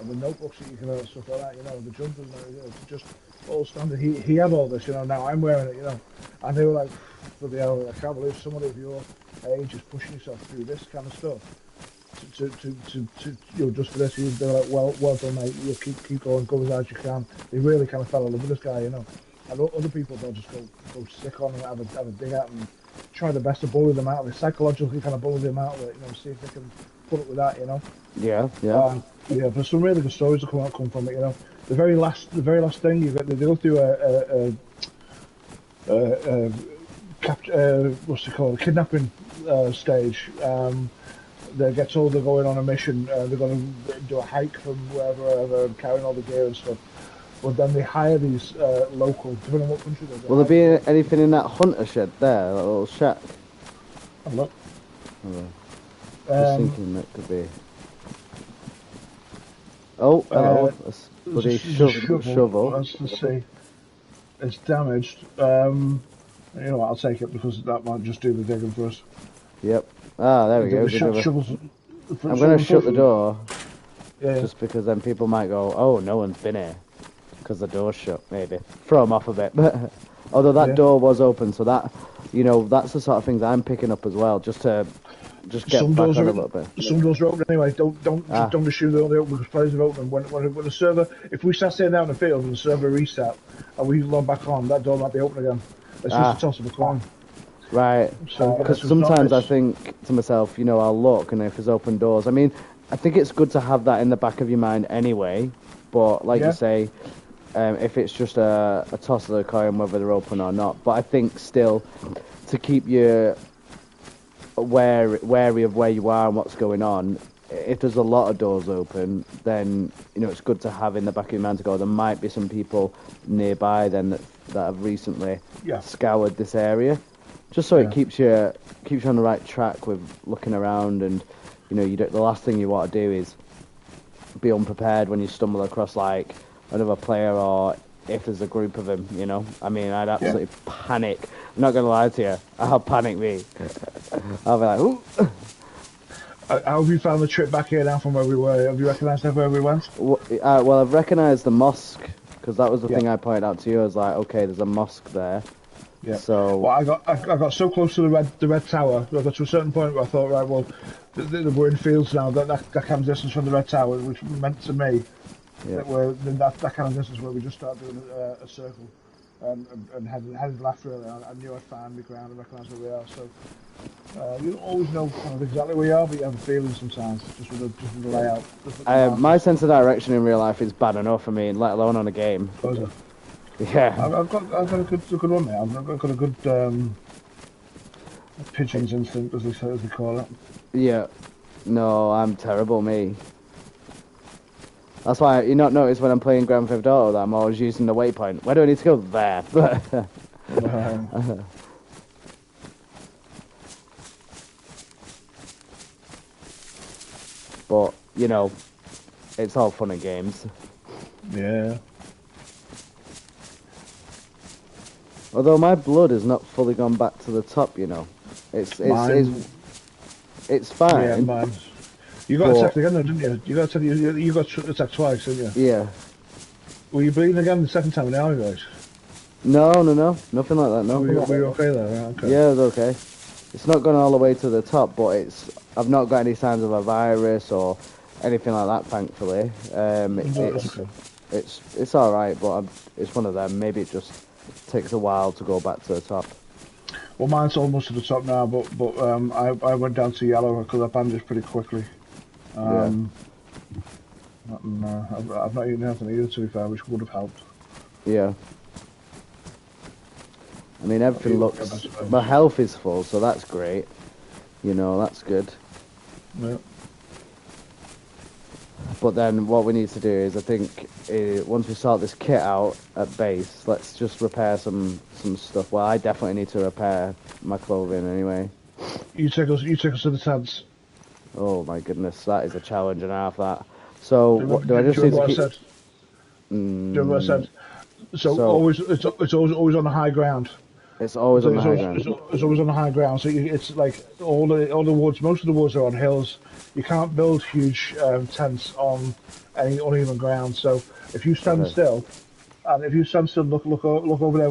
and the notebooks that you give out and stuff like that, you know, the jumpers, you know, just all standard. He had all this, you know, now I'm wearing it, you know. And they were like, bloody hell, I can't believe somebody of your age is pushing yourself through this kind of stuff. To you know, just for this, they were like, well done, mate. You keep going, go as hard as you can. They really kind of fell in love with this guy, you know. And other people, they'll just go sick on and have a dig at and try their best to bully them out of it, psychologically kind of bully them out of it, you know, see if they can put up with that, you know. Yeah. Yeah, but some really good stories that come from it, you know. The very last thing they go through what's it called, a kidnapping stage. They get told they're going on a mission. They're going to do a hike from wherever, carrying all the gear and stuff. But then they hire these local, depending on what country they're. Will there be anything in that hunter shed there, that little shack? Have a look. Just thinking that could be. Oh, hello. That's bloody shovel. Let's see. It's damaged. You know what? I'll take it because that might just do the digging for us. Yep. Ah, there we go. I'm going to shut the door. Yeah. Just because then people might go, oh, no one's been here. Because the door's shut, maybe. Throw them off a bit. Although that door was open, so that, you know, that's the sort of things I'm picking up as well, just to get back on a little bit. Some doors are open anyway. Don't assume they're only open because players are open. When the server, if we start staying down in the field and the server reset and we log back on, that door might be open again. It's just a toss of a coin. Right. Because sometimes I think to myself, you know, I'll look and if there's open doors. I mean, I think it's good to have that in the back of your mind anyway. But like you say, if it's just a toss of the coin, whether they're open or not. But I think still to keep you wary of where you are and what's going on. If there's a lot of doors open, then you know it's good to have in the back of your mind to go. There might be some people nearby then that have recently scoured this area, just so it keeps you on the right track with looking around. And you know, the last thing you want to do is be unprepared when you stumble across like another player, or if there's a group of them. You know, I mean, I'd absolutely panic. I'm not gonna lie to you, I'll panic me. I'll be like, ooh. How have you found the trip back here now from where we were? Have you recognised where we went? Well, I've recognised the mosque, because that was the thing I pointed out to you. I was like, okay, there's a mosque there. Yeah. So. Well, I got so close to the red tower. I got to a certain point where I thought, right, well, we're in fields now. That kind of distance from the red tower, which meant to me that we're that kind of distance where we just started doing a circle and headed left. Really, I knew I'd find the ground and recognise where we are. So. You don't always know kind of exactly where you are, but you have a feeling sometimes, just with the layout. My sense of direction in real life is bad enough for me, let alone on a game. Yeah. I've got a good one there. I've got a good pigeon's instinct, as they call it. Yeah. No, I'm terrible, me. That's why you not notice when I'm playing Grand Theft Auto that I'm always using the waypoint. Where do I need to go? There. But, you know, it's all fun and games. Yeah. Although my blood has not fully gone back to the top, you know. It's fine. Yeah, mine. You got attacked again though, didn't you? You got attacked twice, didn't you? Yeah. Were you bleeding again the second time in the alley, guys? No. Nothing like that, no. Were you okay there? Right, okay. Yeah, it was okay. it's not gone all the way to the top, but I've not got any signs of a virus or anything like that, thankfully. Okay. It's all right, but it's one of them. Maybe it just takes a while to go back to the top. Well, mine's almost to the top now, but I went down to yellow because I bandaged pretty quickly. Yeah. And, I've not eaten anything either, to be fair, which would have helped. Yeah. I mean, everything looks... Yeah, My health is full, so that's great. You know, that's good. yeah. But then what we need to do is, I think, once we sort this kit out at base, let's just repair some stuff. Well, I definitely need to repair my clothing anyway. You take us to the tents. Oh my goodness, that is a challenge and a half, that. So, do I just Do you need remember to what keep... I said? Do you remember what I said? So So always, it's always on the high ground. it's always So on the high ground. it's always on the high ground. So it's like all the woods. Most of the woods are on hills. You can't build huge tents on any uneven ground. So if you stand still, and if you stand still, look over there.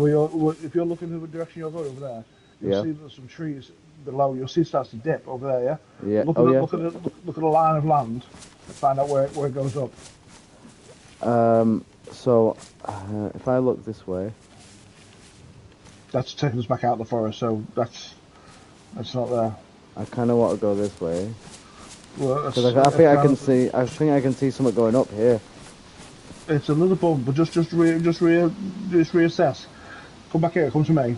If you're looking in the direction you're going over there, you'll see there's some trees below. You'll see it starts to dip over there. Yeah. Yeah. Look at the line of land and find out where it goes up. So if I look this way, that's taking us back out of the forest. So that's not there. I kind of want to go this way. Well, Because I think I can see. I think I can see something going up here. It's a little bump, but just reassess. Come back here. Come to me.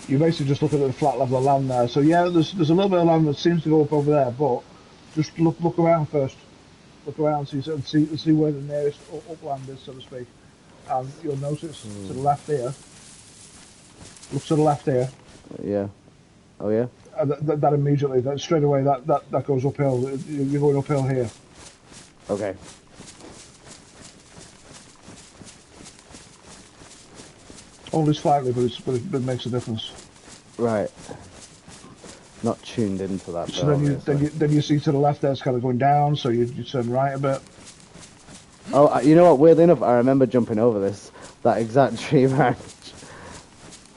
You basically just look at the flat level of land there. So yeah, there's a little bit of land that seems to go up over there, but just look around first. Look around, see where the nearest upland is, so to speak. And you'll notice to the left here. Look to the left here. Yeah. Oh yeah. That immediately, that straight away, that goes uphill. You're going uphill here. Okay. Only slightly, but it makes a difference. Right. Not tuned into that. So though, then you see to the left there, it's kind of going down. So you turn right a bit. Oh, you know what? Weirdly enough, I remember jumping over that exact tree branch.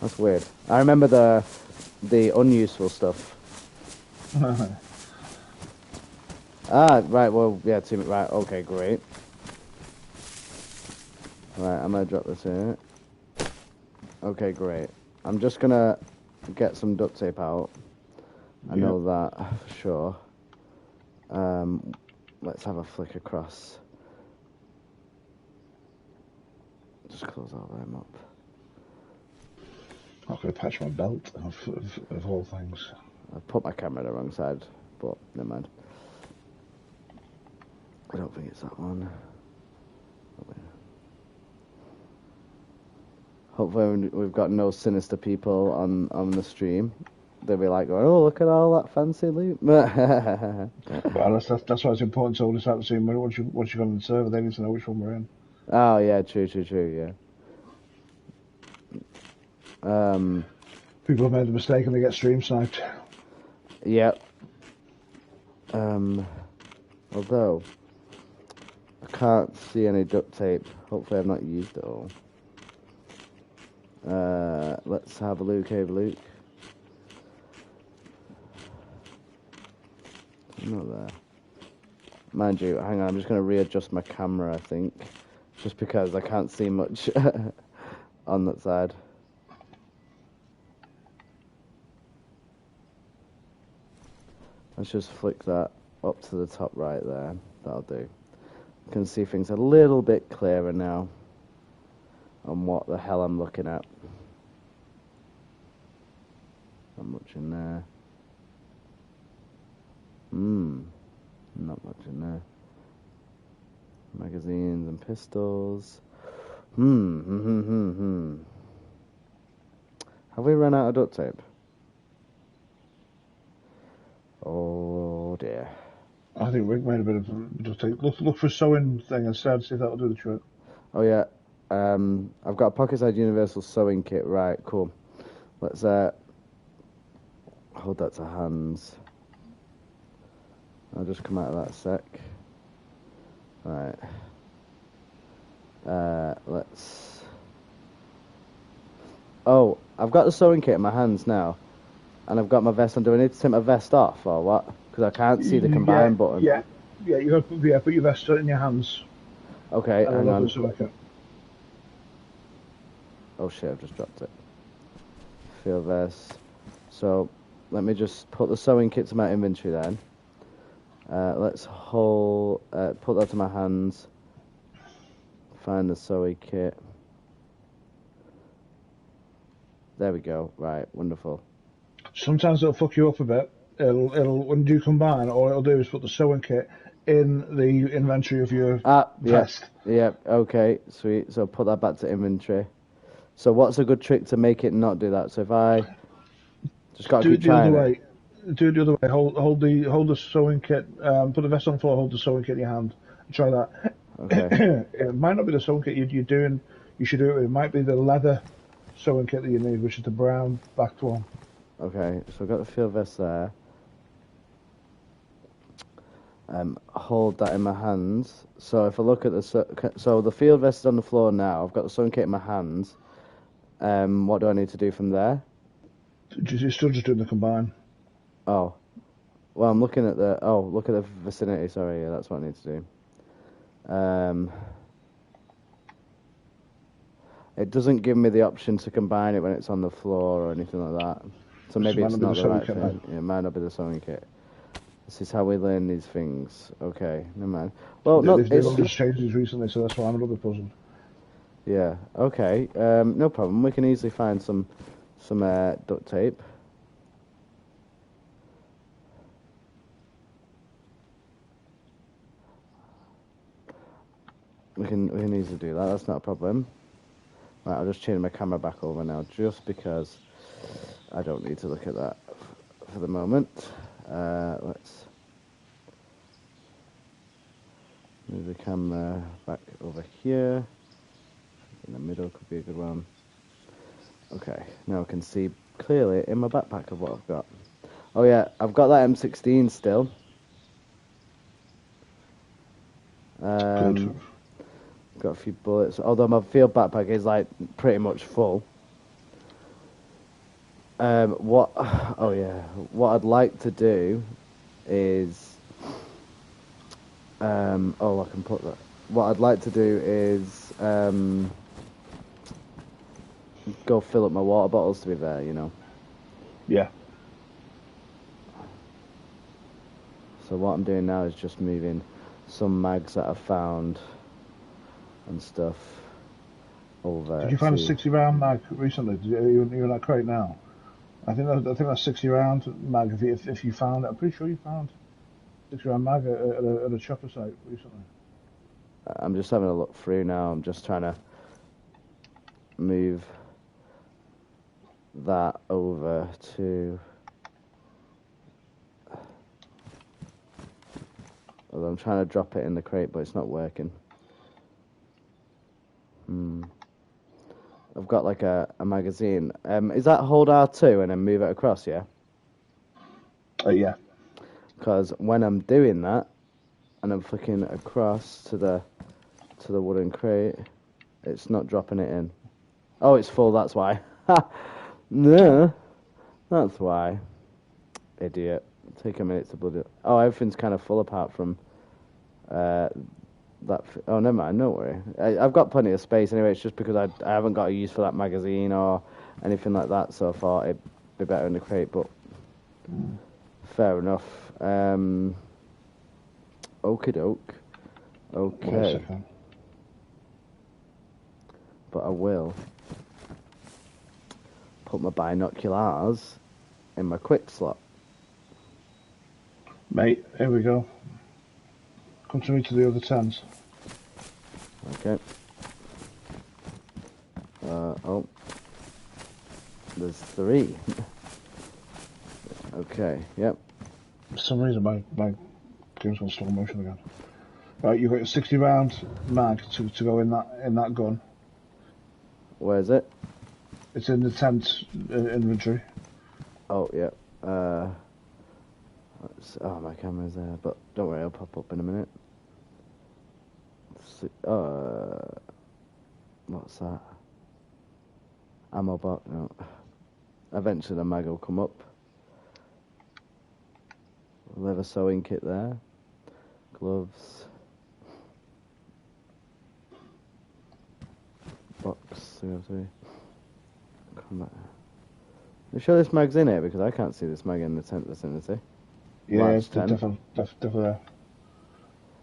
That's weird. I remember the unuseful stuff. Right. Well, yeah. Right. Okay. Great. Right. I'm gonna drop this here. Okay. Great. I'm just gonna get some duct tape out. I know that for sure. Let's have a flick across. Just close all them up. I'm going to patch my belt of all things. I put my camera the wrong side, but never mind. I don't think it's that one. Hopefully we've got no sinister people on the stream. They'll be like going, "Oh, look at all that fancy loot." Well, that's why it's important to always have to see once you go on the server, they need to know which one we're in. Oh yeah, true, yeah. People have made the mistake and they get stream sniped. Yep. Although I can't see any duct tape. Hopefully I've not used it all. Let's have a look, Luke. Not there. Mind you, hang on, I'm just going to readjust my camera, I think. Just because I can't see much on that side. Let's just flick that up to the top right there. That'll do. You can see things a little bit clearer now on what the hell I'm looking at. Not much in there. Not much in there. Magazines and pistols. Have we run out of duct tape? Oh dear. I think Rick made a bit of duct tape. Look for sewing thing instead, see if that'll do the trick. Oh yeah. I've got a pocket-sized universal sewing kit. Right, cool. Let's hold that to hands. I'll just come out of that sec. Right. Let's Oh, I've got the sewing kit in my hands now, and I've got my vest on. Do I need to take my vest off, or what? Because I can't see the Yeah, combine button. yeah. You got to put your vest in your hands Okay, and then hang look at the on. sewing kit. Oh shit, I've just dropped it. Field vest. So, let me just put the sewing kit to my inventory then. Let's put that to my hands. Find the sewing kit. There we go. Right, wonderful. Sometimes it'll fuck you up a bit. It'll when you combine, all it'll do is put the sewing kit in the inventory of your vest. Yep, okay, sweet. So put that back to inventory. So what's a good trick to make it not do that? So if I just gotta Do keep it the other trying it. way. Do it the other way. Hold the sewing kit. Put the vest on the floor. Hold the sewing kit in your hand. Try that. Okay, It might not be the sewing kit you're doing. You should do it. It might be the leather sewing kit that you need, which is the brown backed one. okay. So I've got the field vest there. Hold that in my hands. So if I look at so the field vest is on the floor now. I've got the sewing kit in my hands. What do I need to do from there? You're still just doing the combine. Oh, well, I'm looking at look at the vicinity. Sorry, yeah, that's what I need to do. It doesn't give me the option to combine it when it's on the floor or anything like that. So maybe it's not the right thing. It might not be the sewing kit. This is how we learn these things. Okay, never mind. Well, They've all just changed these recently, so that's why I'm a little bit puzzled. Yeah. Okay. No problem. We can easily find some duct tape. We can easily do that. That's not a problem. Right. I'll just change my camera back over now, just because I don't need to look at that for the moment. Let's move the camera back over here. In the middle could be a good one. Okay, now I can see clearly in my backpack of what I've got. Oh yeah, I've got that M16 still. Good. Got a few bullets, although my field backpack is like pretty much full. What I'd like to do is, I can put that. What I'd like to do is, go fill up my water bottles, to be there, you know. Yeah. So what I'm doing now is just moving some mags that I've found and stuff over. Did you find a 60-round mag recently? You're in that crate now. I think that's 60-round mag. If you found it, I'm pretty sure you found 60-round mag at a chopper site recently. I'm just having a look through now. I'm just trying to move that over to. Although I'm trying to drop it in the crate, but it's not working. I've got like a magazine. Is that hold R2 and then move it across, yeah? Yeah. Because when I'm doing that, and I'm flicking across to the wooden crate, it's not dropping it in. Oh, it's full, that's why. No, that's why. Idiot. Take a minute to bloody. Oh, everything's kind of full apart from that. Oh, never mind. Don't worry. I've got plenty of space anyway. It's just because I haven't got a use for that magazine or anything like that. So I thought it'd be better in the crate. But fair enough. Okie doke. Okay. But I will put my binoculars in my quick slot. Mate, here we go. Come to me to the other tents. Okay. Oh. There's 3. Okay, yep. For some reason, my game's gone slow motion again. Right, you've got a 60-round mag to go in that gun. Where is it? It's in the tent inventory. Oh, yeah. Oh, my camera's there, but don't worry, I'll pop up in a minute. What's that? Ammo box, no. Eventually the mag will come up. Leather sewing kit there. Gloves. Box, 303. Come back. You sure this mag's in here? Because I can't see this mag in the tent vicinity. Yeah, Large it's 10. definitely there.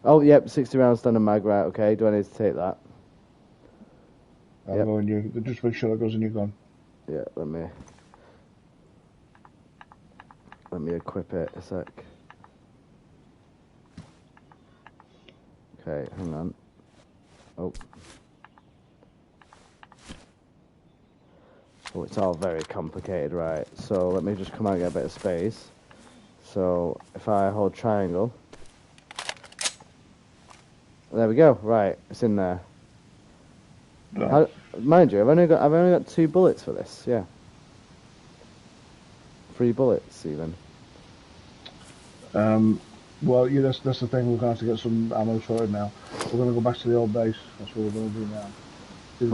Oh, yep, 60 round standard mag, right, okay. Do I need to take that? I'll go in you. Just make sure that goes in your gun. Yeah, let me equip it a sec. Okay, hang on. Oh. Oh, it's all very complicated, right? So let me just come out and get a bit of space. So if I hold triangle, there we go. Right, it's in there. Right. Mind you, I've only got 2 bullets for this. Yeah, 3 bullets even. Well, yeah, that's the thing. We're going to have to get some ammo sorted now. We're going to go back to the old base. That's what we're going to do now.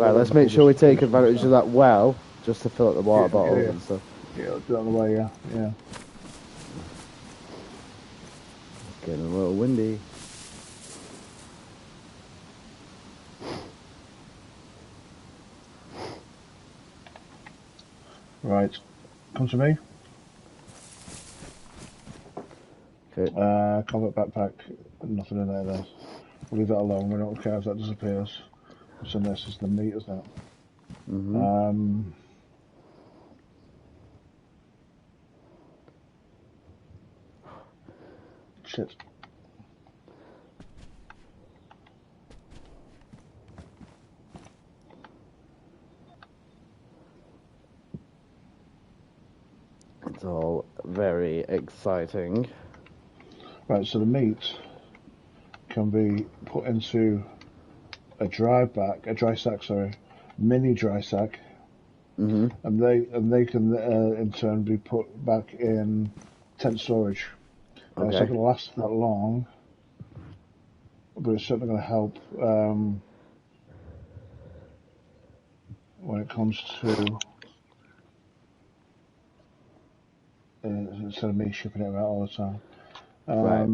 Right, let's make sure we take advantage of that well, just to fill up the water bottles and stuff. Yeah, let's do it on the way, yeah. It's getting a little windy. Right. Come to me. Okay. Combat backpack. Nothing in there. We'll leave that alone. We don't care if that disappears. What's in this is the meat, isn't it? Mm-hmm. Shit. It's all very exciting. Right, so the meat can be put into a dry sack, mini dry sack, Mm-hmm. and they can in turn be put back in tent storage. Okay. It's not going to last that long, but it's certainly going to help when it comes to instead of me shipping it out all the time. Right.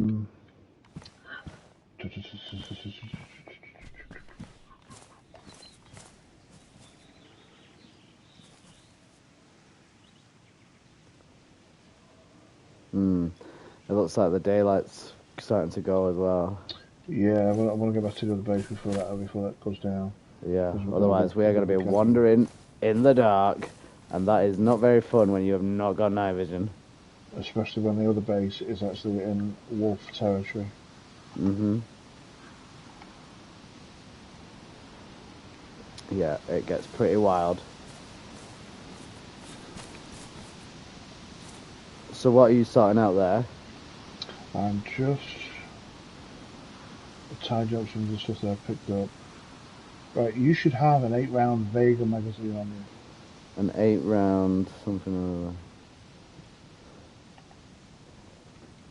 It looks like the daylight's starting to go as well. Yeah, I want to go back to the other base before that goes down. Yeah, otherwise we are going to be wandering in the dark, and that is not very fun when you have not got night vision. Especially when the other base is actually in wolf territory. Mm-hmm. Yeah, it gets pretty wild. So what are you sorting out there? I'm just tidying up some of the stuff that I picked up. Right, you should have an 8-round Vega magazine on you. An 8-round something or other.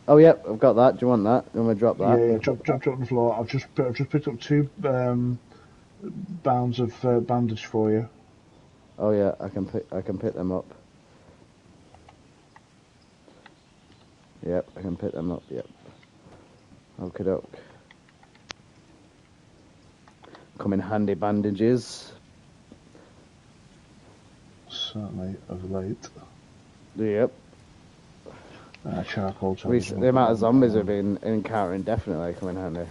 Oh, yep, I've got that. Do you want that? Do you want me to drop that? Yeah, drop on the floor. I've just picked up 2 bounds of bandage for you. Oh yeah, I can pick them up. Yep, I can pick them up. Yep. Okie doke. Come in handy bandages. Certainly of late. Yep. Charcoal. The amount of zombies we've been encountering definitely come in handy.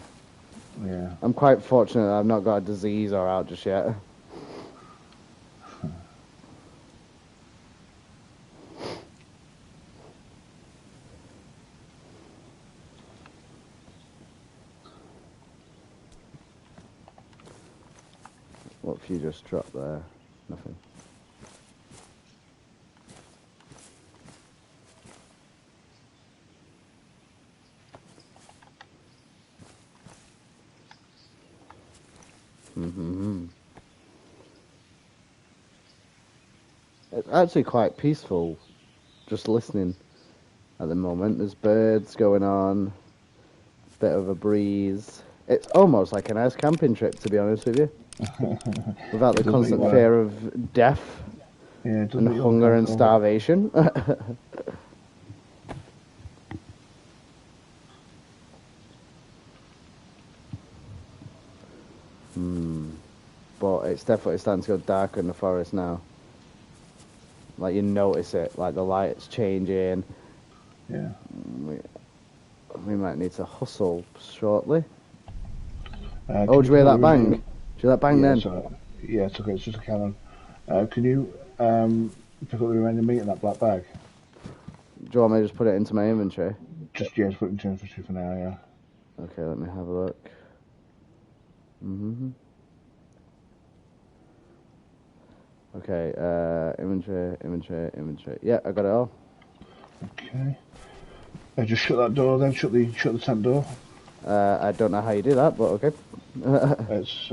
Yeah. I'm quite fortunate that I've not got a disease or out just yet. What if you just drop there? Nothing. Mm-hmm. It's actually quite peaceful just listening at the moment. There's birds going on, bit of a breeze. It's almost like a nice camping trip, to be honest with you. Without the constant fear of death. Yeah, it doesn't and make you hunger and uncomfortable. starvation. But it's definitely starting to go darker in the forest now. Like, you notice it, like the light's changing. Yeah. We might need to hustle shortly. Can Oh, you do you hear put that the bang? Do remaining? you hear that bang Yeah, then? it's alright. Yeah, it's okay. It's just a cannon. Can you pick up the remaining meat in that black bag? Do you want me to just put it into my inventory? Just put it in inventory for now. Yeah. Okay, let me have a look. Okay, inventory. Yeah, I got it all. Okay. Just shut that door. Then shut the tent door. I don't know how you do that, but okay. It's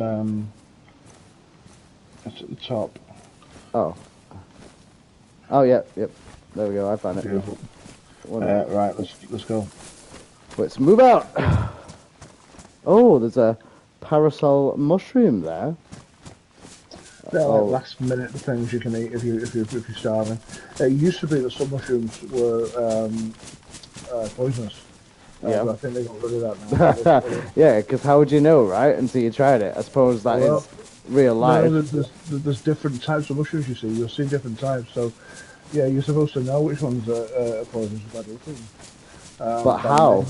at the top. Oh. Oh, yeah, yep. There we go, I found it. Beautiful. Wonderful. Right, let's go. Let's move out. Oh, there's a parasol mushroom there. They're like last minute things you can eat if you're starving. It used to be that some mushrooms were poisonous. Yeah. But I think they got rid of that now. Yeah, because how would you know, right? Until you tried it. I suppose that is real life. No, there's different types of mushrooms. You see, you'll see different types. So, yeah, you're supposed to know which ones are poisonous and bad for you. But how?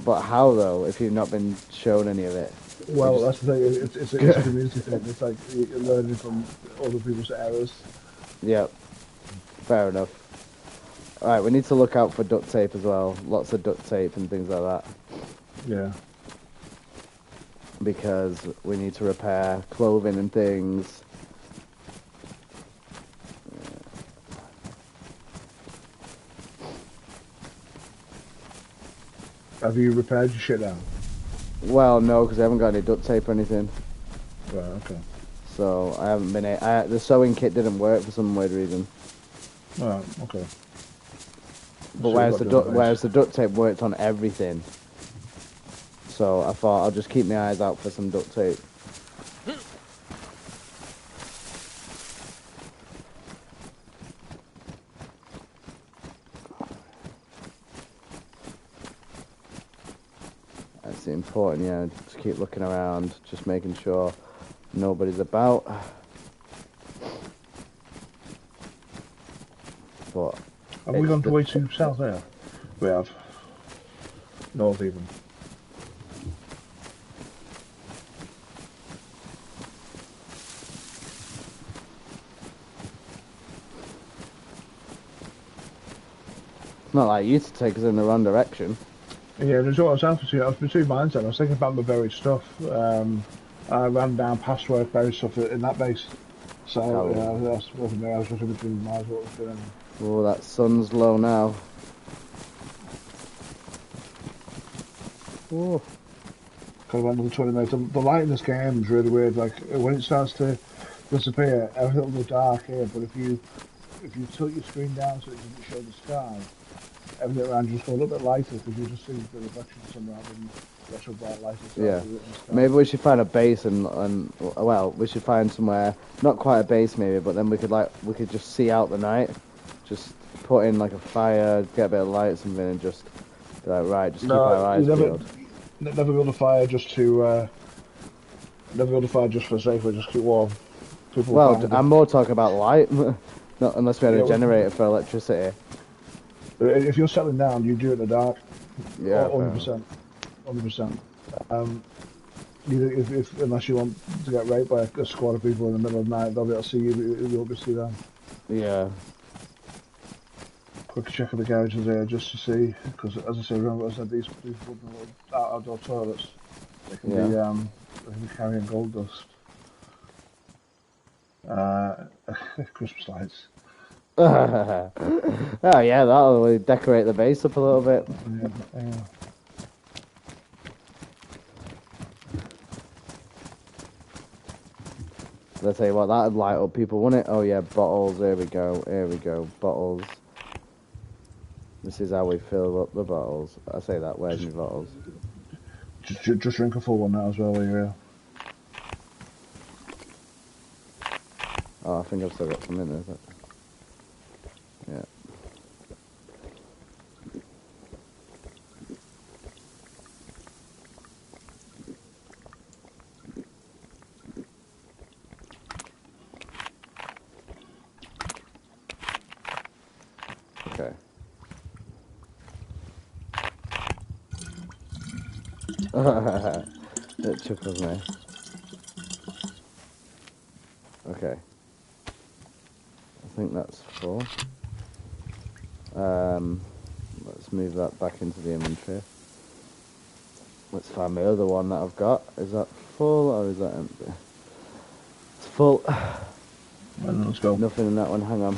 But how though? If you've not been shown any of it. Well, that's the thing. It's a community thing. It's like you're learning from other people's errors. Yep. Fair enough. Alright, we need to look out for duct tape as well. Lots of duct tape and things like that. Yeah. Because we need to repair clothing and things. Have you repaired your shit now? Well, no, because I haven't got any duct tape or anything. Right, okay. So I haven't been. The sewing kit didn't work for some weird reason. Right, okay. But whereas the duct tape worked on everything. So I thought I'll just keep my eyes out for some duct tape. That's important, yeah. Just keep looking around, just making sure nobody's about. But have we gone way too south there? We have. North even. It's not like you to take us in the wrong direction. Yeah, there's what I was between mines then. I was thinking about my buried stuff. I ran down past where I buried stuff in that base. So that's wasn't me. I was just in between mines. What I was doing. Oh, that sun's low now. Oh. Could have went another 20 minutes. The light in this game is really weird. Like when it starts to disappear, everything will go dark here. But if you tilt your screen down so it doesn't show the sky, everything around you just go a little bit lighter because you just see the reflection of sun rather than the actual bright light. Yeah. Maybe we should find a base and well, we should find somewhere not quite a base maybe, but then we could just see out the night, just put in like a fire, get a bit of light or something, and just be like, right, just keep our eyes peeled. Never build a fire just to never build a fire just for safety. Just keep warm. Well, I'm more talking about light, not unless we had a generator for electricity. If you're settling down, you do it in the dark. Yeah, 100%. 100%. Unless you want to get raped by a squad of people in the middle of the night, they'll be able to see you, but you won't be able to see them. Yeah. Quick check of the garages there just to see, because as I say, remember I said these outdoor toilets, they can be carrying gold dust. Christmas lights. Oh yeah, that'll decorate the base up a little bit. Yeah. Let's tell you what, that'd light up people, wouldn't it? Oh yeah, bottles, here we go, bottles. This is how we fill up the bottles. I say that, where's my bottles? Just drink a full one now as well while you're here. Oh, I think I've still got some in there. It chuckles me. Okay. I think that's full. Let's move that back into the inventory. Let's find my other one that I've got. Is that full or is that empty? It's full. Let's go. Nothing in that one, hang on.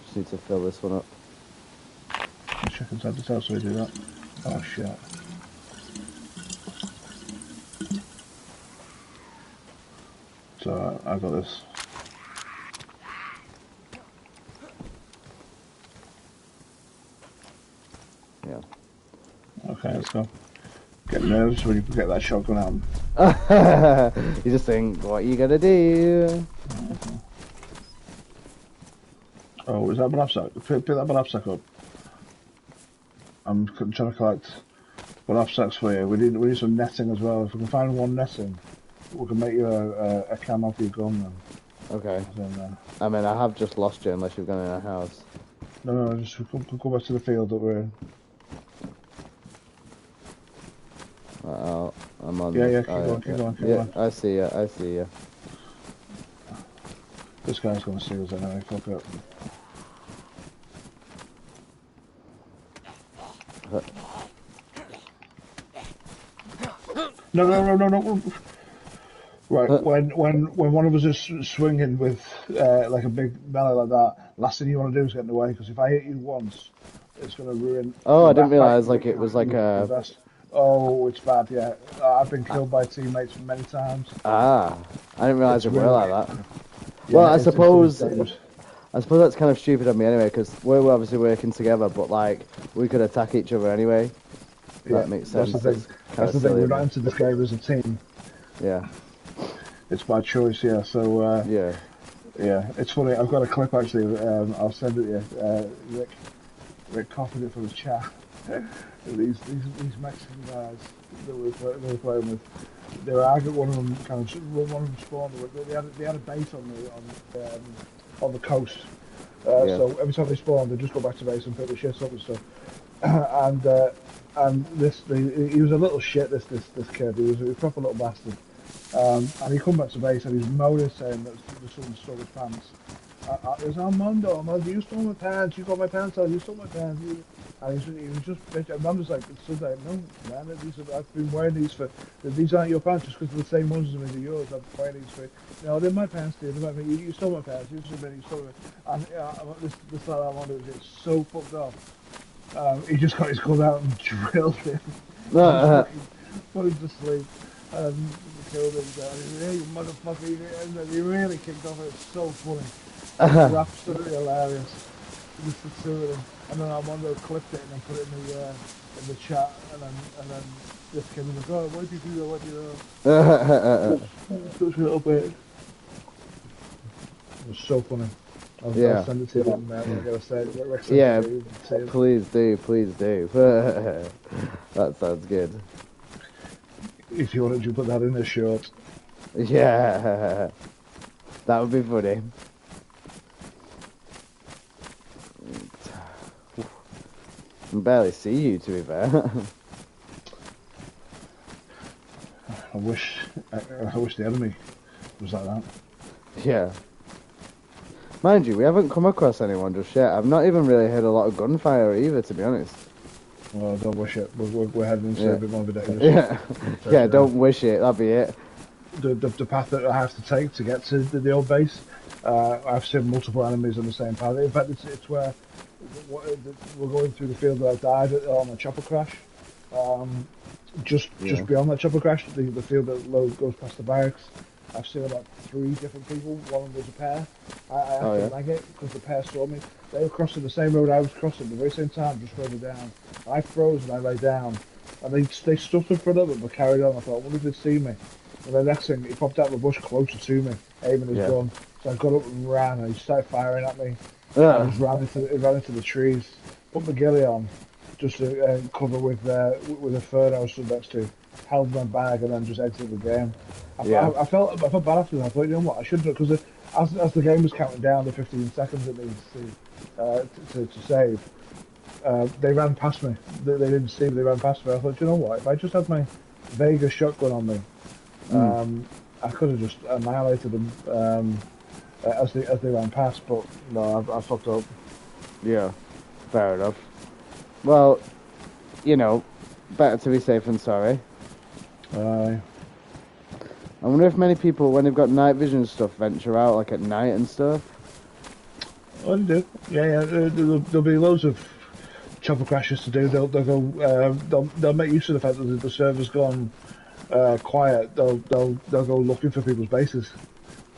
Just need to fill this one up. Check inside the tail so we do that. Oh shit. So I got this. Yeah. Okay, let's go. Get nervous when you get that shotgun out. You just think, what are you gonna do? Oh, is that a knapsack? Pick that knapsack up. I'm trying to collect knapsacks for you. We need some netting as well. If we can find one netting, we can make you a camo for your gun then. Okay. Then, I mean, I have just lost you unless you've gone in a house. no, just go back to the field that we're in. I'm on. Yeah, keep going. I see you. This guy's gonna see us anyway. Fuck it. No. Right, when one of us is swinging with like a big melee like that, last thing you want to do is get in the way, because if I hit you once, it's going to ruin. Oh, I didn't realise like it was like a. Oh, it's bad. Yeah, I've been killed by teammates many times. Ah, I didn't realise it were like that. Yeah, well, I suppose that's kind of stupid of me anyway, because we're obviously working together, but like we could attack each other anyway. Yeah, that makes sense. That's the thing. We're not into this game as a team. Yeah. It's by choice, yeah. So yeah, it's funny. I've got a clip actually. I'll send it to you. Rick copied it from his chat. these Mexican guys that we were playing with, they were arguing. One of them spawned. They had a base on the coast. So every time they spawned, they just go back to base and pick the shit up and stuff. and he was a little shit. This kid. He was a proper little bastard. And he come back to base and he's moaning saying that someone stole his pants. It was Armando, you stole my pants, you got my pants on, you stole my pants. And he was just bitching. And I'm just like, no, man, I've been wearing these aren't your pants just because they're the same ones as me, yours. I've been wearing these for, no, they're my pants, dude. You stole my pants, you stole my. And this lad Armando was so fucked up. He just got his gun out and drilled him. Put him to sleep. Killed him. Hey, you motherfucker! And he really kicked off. It was so funny. Absolutely hilarious. Just the two of them. And then Armando clipped it and then put it in the chat. And then this kid was like, "Oh, why did you do that? What did you do?" Such a little bit. It was so funny. I'll send it to you on there. I'm gonna say it. Yeah, please do. That sounds good. If you wanted to put that in a short. Yeah, that would be funny. I can barely see you, to be fair. I wish the enemy was like that. Yeah. Mind you, we haven't come across anyone just yet. I've not even really heard a lot of gunfire either, to be honest. Well, don't wish it. We're heading into a bit more of a dangerous. Yeah, don't wish it. That'd be it. The path that I have to take to get to the old base, I've seen multiple enemies on the same path. In fact, it's where we're going through the field that I died on a chopper crash. Just beyond that chopper crash, the field that goes past the barracks. I've seen about 3 different people. One of them was a pair. I actually like it because the pair saw me. They were crossing the same road I was crossing at the very same time, just further down. I froze and I lay down. And they stuffed in front of it but carried on. I thought, what if they see me? And the next thing, he popped out of the bush closer to me, aiming his gun. So I got up and ran, and he started firing at me. I just ran into the trees. Put my ghillie on, just to cover with a fern I was stood next to. Held my bag and then just exited the game. I felt bad after that. I thought, you know what, I shouldn't have, because as the game was counting down the 15 seconds it needs to save, they ran past me. They didn't see me. They ran past me. I thought, you know what? If I just had my Vega shotgun on me, I could have just annihilated them as they ran past. But no, I fucked up. Yeah, fair enough. Well, you know, better to be safe than sorry. Aye. I wonder if many people, when they've got night vision and stuff, venture out like at night and stuff. Oh, they do. Yeah. There'll be loads of chopper crashes to do. They'll go. They'll make use of the fact that the server's gone quiet. They'll go looking for people's bases.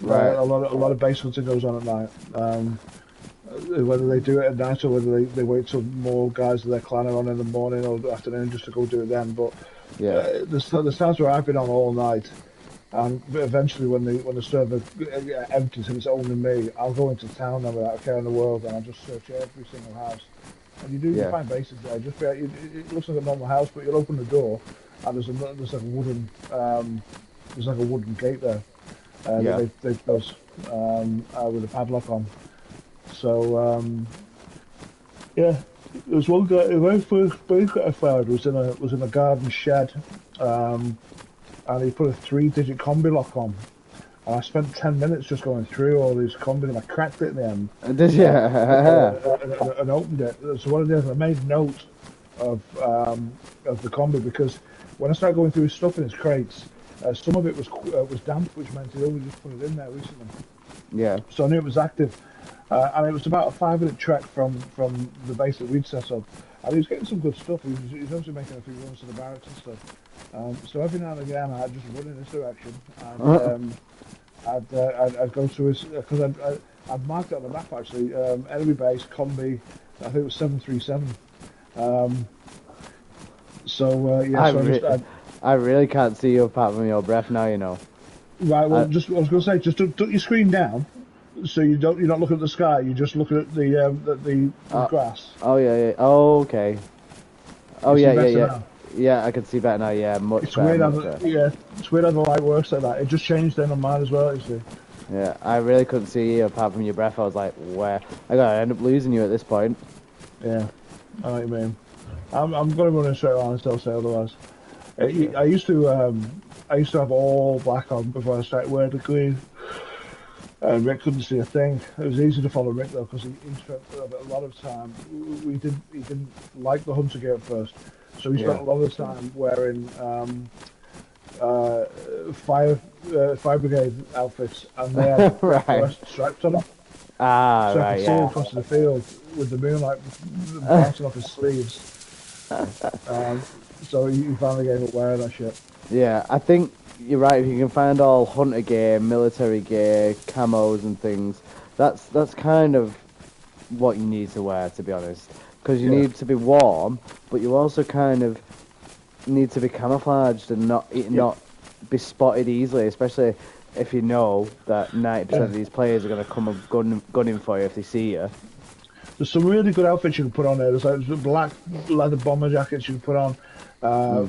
Right. A lot of base hunting goes on at night. Whether they do it at night or whether they wait till more guys of their clan are on in the morning or the afternoon just to go do it then. But Yeah. there's times where I've been on all night, and eventually when the server empties and it's only me, I'll go into town now without a care in the world and I'll just search every single house. And you find bases there. It looks like a normal house, but you'll open the door and there's like a wooden gate there. That they've built with a padlock on. So there was one guy. The very first base that I found was in a garden shed, and he put a 3-digit combi lock on. And I spent 10 minutes just going through all these combis, and I cracked it in the end. Did you? And opened it. So what I did is I made note of the combi because when I started going through his stuff in his crates, some of it was damp, which meant he'd only just put it in there recently. Yeah. So I knew it was active. And it was about a 5-minute trek from the base that we'd set up. And he was getting some good stuff. He was obviously making a few runs to the barracks and stuff. So every now and again I'd just run in this direction. And I'd go to his... Because I'd marked it on the map actually. Enemy base, combi, I think it was 737. I really can't see you apart from your breath now, you know. Right, well, I was going to say, just duck your screen down. So you're not looking at the sky. You're just looking at the grass. Oh yeah. Oh okay. Oh You see yeah. now? Yeah, I can see better now. Yeah, much It's better. weird. It's weird how the light works like that. It just changed then on mine as well. You see. Yeah, I really couldn't see you apart from your breath. I was like, where? I gotta end up losing you at this point. Yeah, I know what you mean. I'm going to run in straight line and still say otherwise. I used to have all black on before I started wearing the green. Rick couldn't see a thing. It was easy to follow Rick though because he spent a lot of time. He didn't like the hunter gear at first, so he spent a lot of the time wearing fire brigade outfits, and they had right. stripes on them. Ah, so right, I could see him across the field with the moonlight bouncing off his sleeves. So he finally gave up wearing that shit. Yeah, I think you're right. If you can find all hunter gear, military gear, camos and things, that's kind of what you need to wear, to be honest. Because you need to be warm, but you also kind of need to be camouflaged and not be spotted easily, especially if you know that 90% of these players are going to come gunning for you if they see you. There's some really good outfits you can put on there. There's black leather bomber jackets you can put on.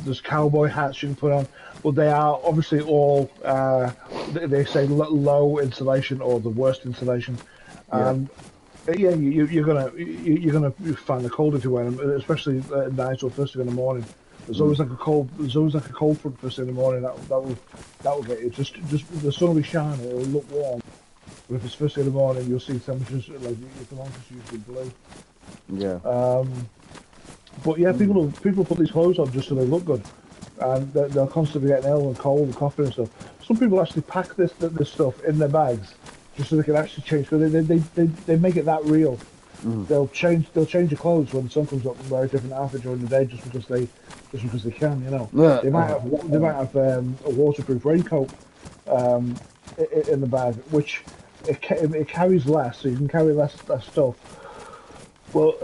There's cowboy hats you can put on. But they are obviously all, they say low insulation or the worst insulation. And you're gonna find the cold if you wear them, especially at night or first thing in the morning. There's always like a cold front first thing in the morning. That will get you. Just the sun will be shining. It'll look warm. But if it's first thing in the morning, you'll see temperatures like your thermometers usually blue. Yeah. But yeah, people put these clothes on just so they look good, and they'll constantly get ill and cold and coughing and stuff. Some people actually pack this stuff in their bags just so they can actually change. Because they make it that real. They'll change your clothes when the sun comes up and wear a different outfit during the day just because they can. You know, they might have a waterproof raincoat in the bag, which it carries less, so you can carry less stuff. Well,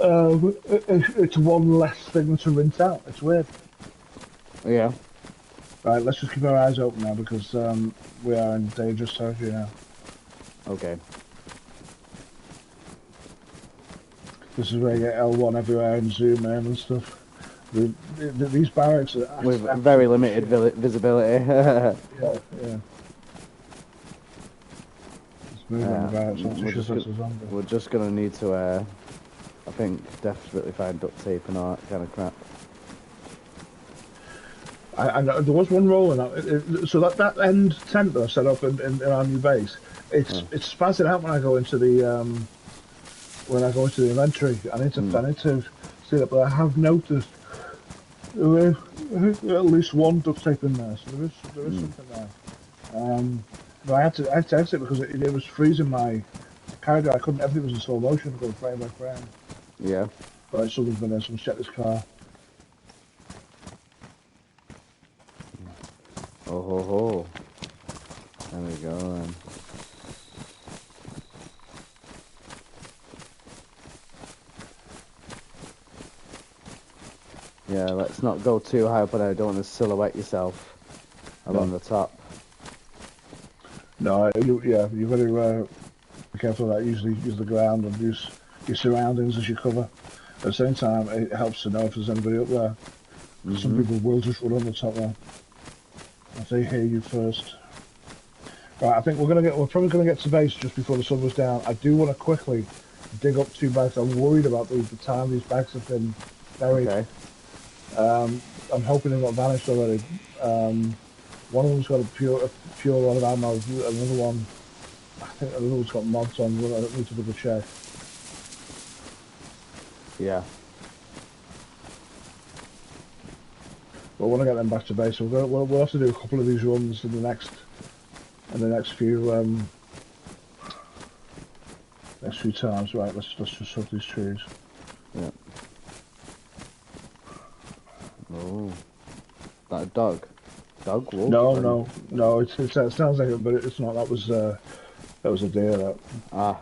it's one less thing to rinse out. It's weird. Yeah. Right, let's just keep our eyes open now because we are in dangerous territory now. Okay. This is where you get L1 everywhere and zoom in and stuff. These barracks are with very limited visibility. yeah. It's moving the barracks. We're just gonna need to I think definitely find duct tape and all that kind of crap. I know there was one rolling out. So that end tent that I set up in our new base, it's spazzing out when I go into the inventory. I need to see that, but I have noticed there is at least one duct tape in there, so there is something there. But I had to exit because it was freezing my character. I couldn't. Everything was in slow motion, going frame by frame. Yeah. Right, someone's been there. Someone's checked this car. Oh ho ho. There we go then. Yeah, let's not go too high up, and I don't want to silhouette yourself along the top. No, you've got to be careful of that. Use the ground and use your surroundings as your cover. At the same time, it helps to know if there's anybody up there. Some people will just run on the top there. If they hear you first. Right, I think we're probably gonna get to base just before the sun goes down. I do want to quickly dig up 2 bags. I'm worried about the time these bags have been buried. Okay. I'm hoping they've not vanished already. One of them's got a pure lot of ammo. Another one, I think another one's got mods on. I don't need to double check. Yeah. But I want to get them back to base. So we'll have to do a couple of these runs in the next few times. Right, let's just hug these trees. Yeah. Oh, that a dog? Dog? Wolf? No. It sounds like it, but it's not. That was a deer. That. Ah.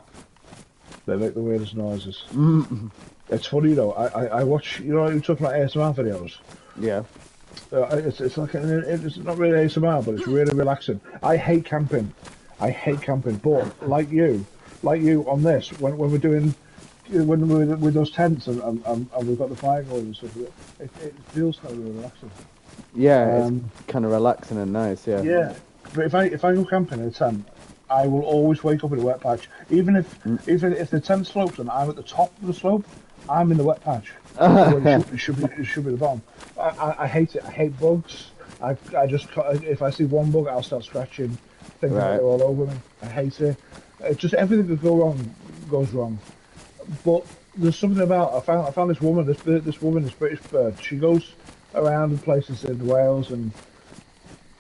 They make the weirdest noises. It's funny though. I watch. You know, you're talking about ASMR videos. Yeah. It's like it's not really ASMR, but it's really relaxing. I hate camping, but like you on this, when we're doing, when we're with those tents and we've got the fire going and stuff, it feels kind of really relaxing. Yeah, it's kind of relaxing and nice. Yeah. Yeah, but if I go camping in a tent, I will always wake up in a wet patch, even if the tent slopes and I'm at the top of the slope, I'm in the wet patch. It should be the bottom. I hate it. I hate bugs. I just if I see one bug, I'll start scratching, thinking that they're all over me. I hate it. Just everything that goes wrong. But there's something about I found this woman, this British bird. She goes around in places in Wales and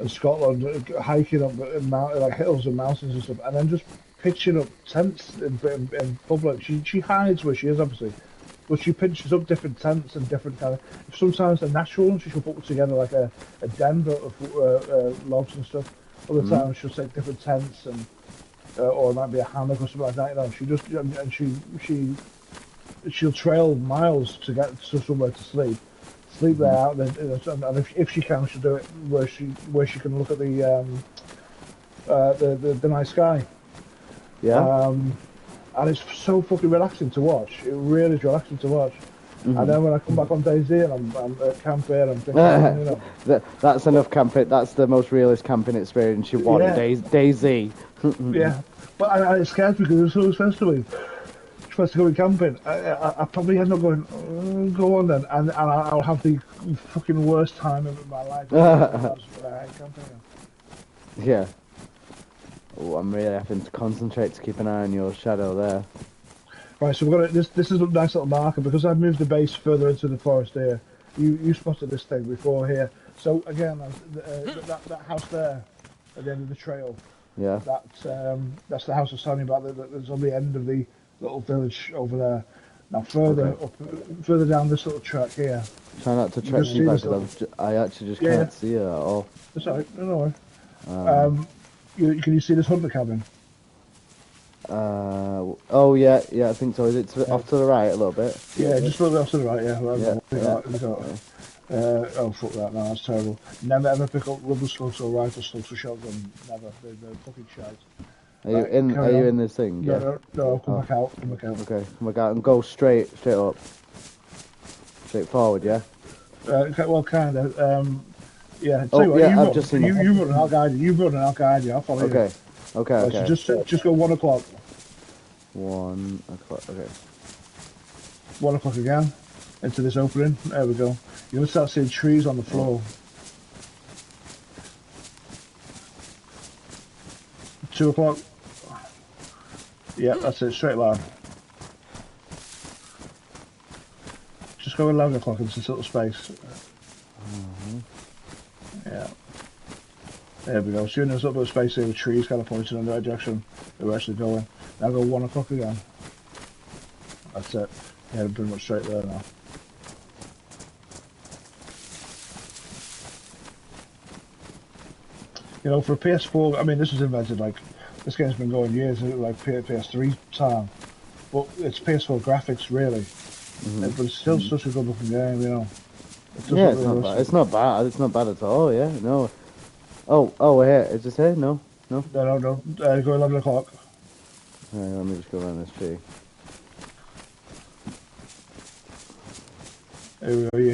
Scotland, hiking up like hills and mountains and stuff, and then just pitching up tents in public. She hides where she is, obviously. But she pinches up different tents and different kind of. Sometimes they're natural ones. She'll put together like a den of logs and stuff. Other times she'll take different tents and or it might be a hammock or something like that. You know, she just and she'll trail miles to get to somewhere to sleep there out. And if she can, she'll do it where she can look at the night sky. Yeah. And it's so fucking relaxing to watch. It really is relaxing to watch. And then when I come back on DayZ and I'm at camping, I'm thinking, you know. That's enough camping. That's the most realist camping experience you want. Yeah. DayZ. Yeah. But it scares me because it's so expensive. Supposed to go camping. I probably end up going, go on then, and I'll have the fucking worst time of my life. I hate camping. Yeah. Oh, I'm really having to concentrate to keep an eye on your shadow there. Right, so we've got this is a nice little marker because I've moved the base further into the forest here. You spotted this thing before here. So again, that house there at the end of the trail. Yeah. That's the house I was telling you about. That's on the end of the little village over there. Now further down this little track here. Try not to track you back because I actually just can't see it at all. That's alright. No worry. Can you see this hunter cabin? Oh yeah, I think so. Is it off to the right a little bit? Yeah, just a little bit off to the right. Yeah. Oh fuck that! No, that's terrible. Never ever pick up rubber slugs or rifle slugs or shotgun. Never. They're fucking shite. Are you in this thing? Yeah. No. Come back out. Okay, come back out and go straight up. Straight forward, yeah. Okay, well, kind of. Yeah. I've just seen you run and I'll guide you. You run and I'll guide you. I'll follow you. Okay. So just go 1 o'clock. 1 o'clock. Okay. 1 o'clock again, into this opening. There we go. You're going to start seeing trees on the floor. 2 o'clock. Yeah, that's it, straight line. Just go 11 o'clock into this little space. Yeah. There we go. Soon there's a little bit of space here with trees kind of pointing in the right direction that we're actually going. Now go 1 o'clock again. That's it. Yeah, pretty much straight there now. You know, for a PS4, I mean, this was invented like, this game's been going years, like PS3 time, but it's PS4 graphics really. But it's still such a good looking game, you know. Yeah, it's not bad. It's not bad. It's not bad at all. Yeah, no. Oh, we're here. Is this here? No. No. Go 11 o'clock. Right, let me just go around this tree. Here we go. You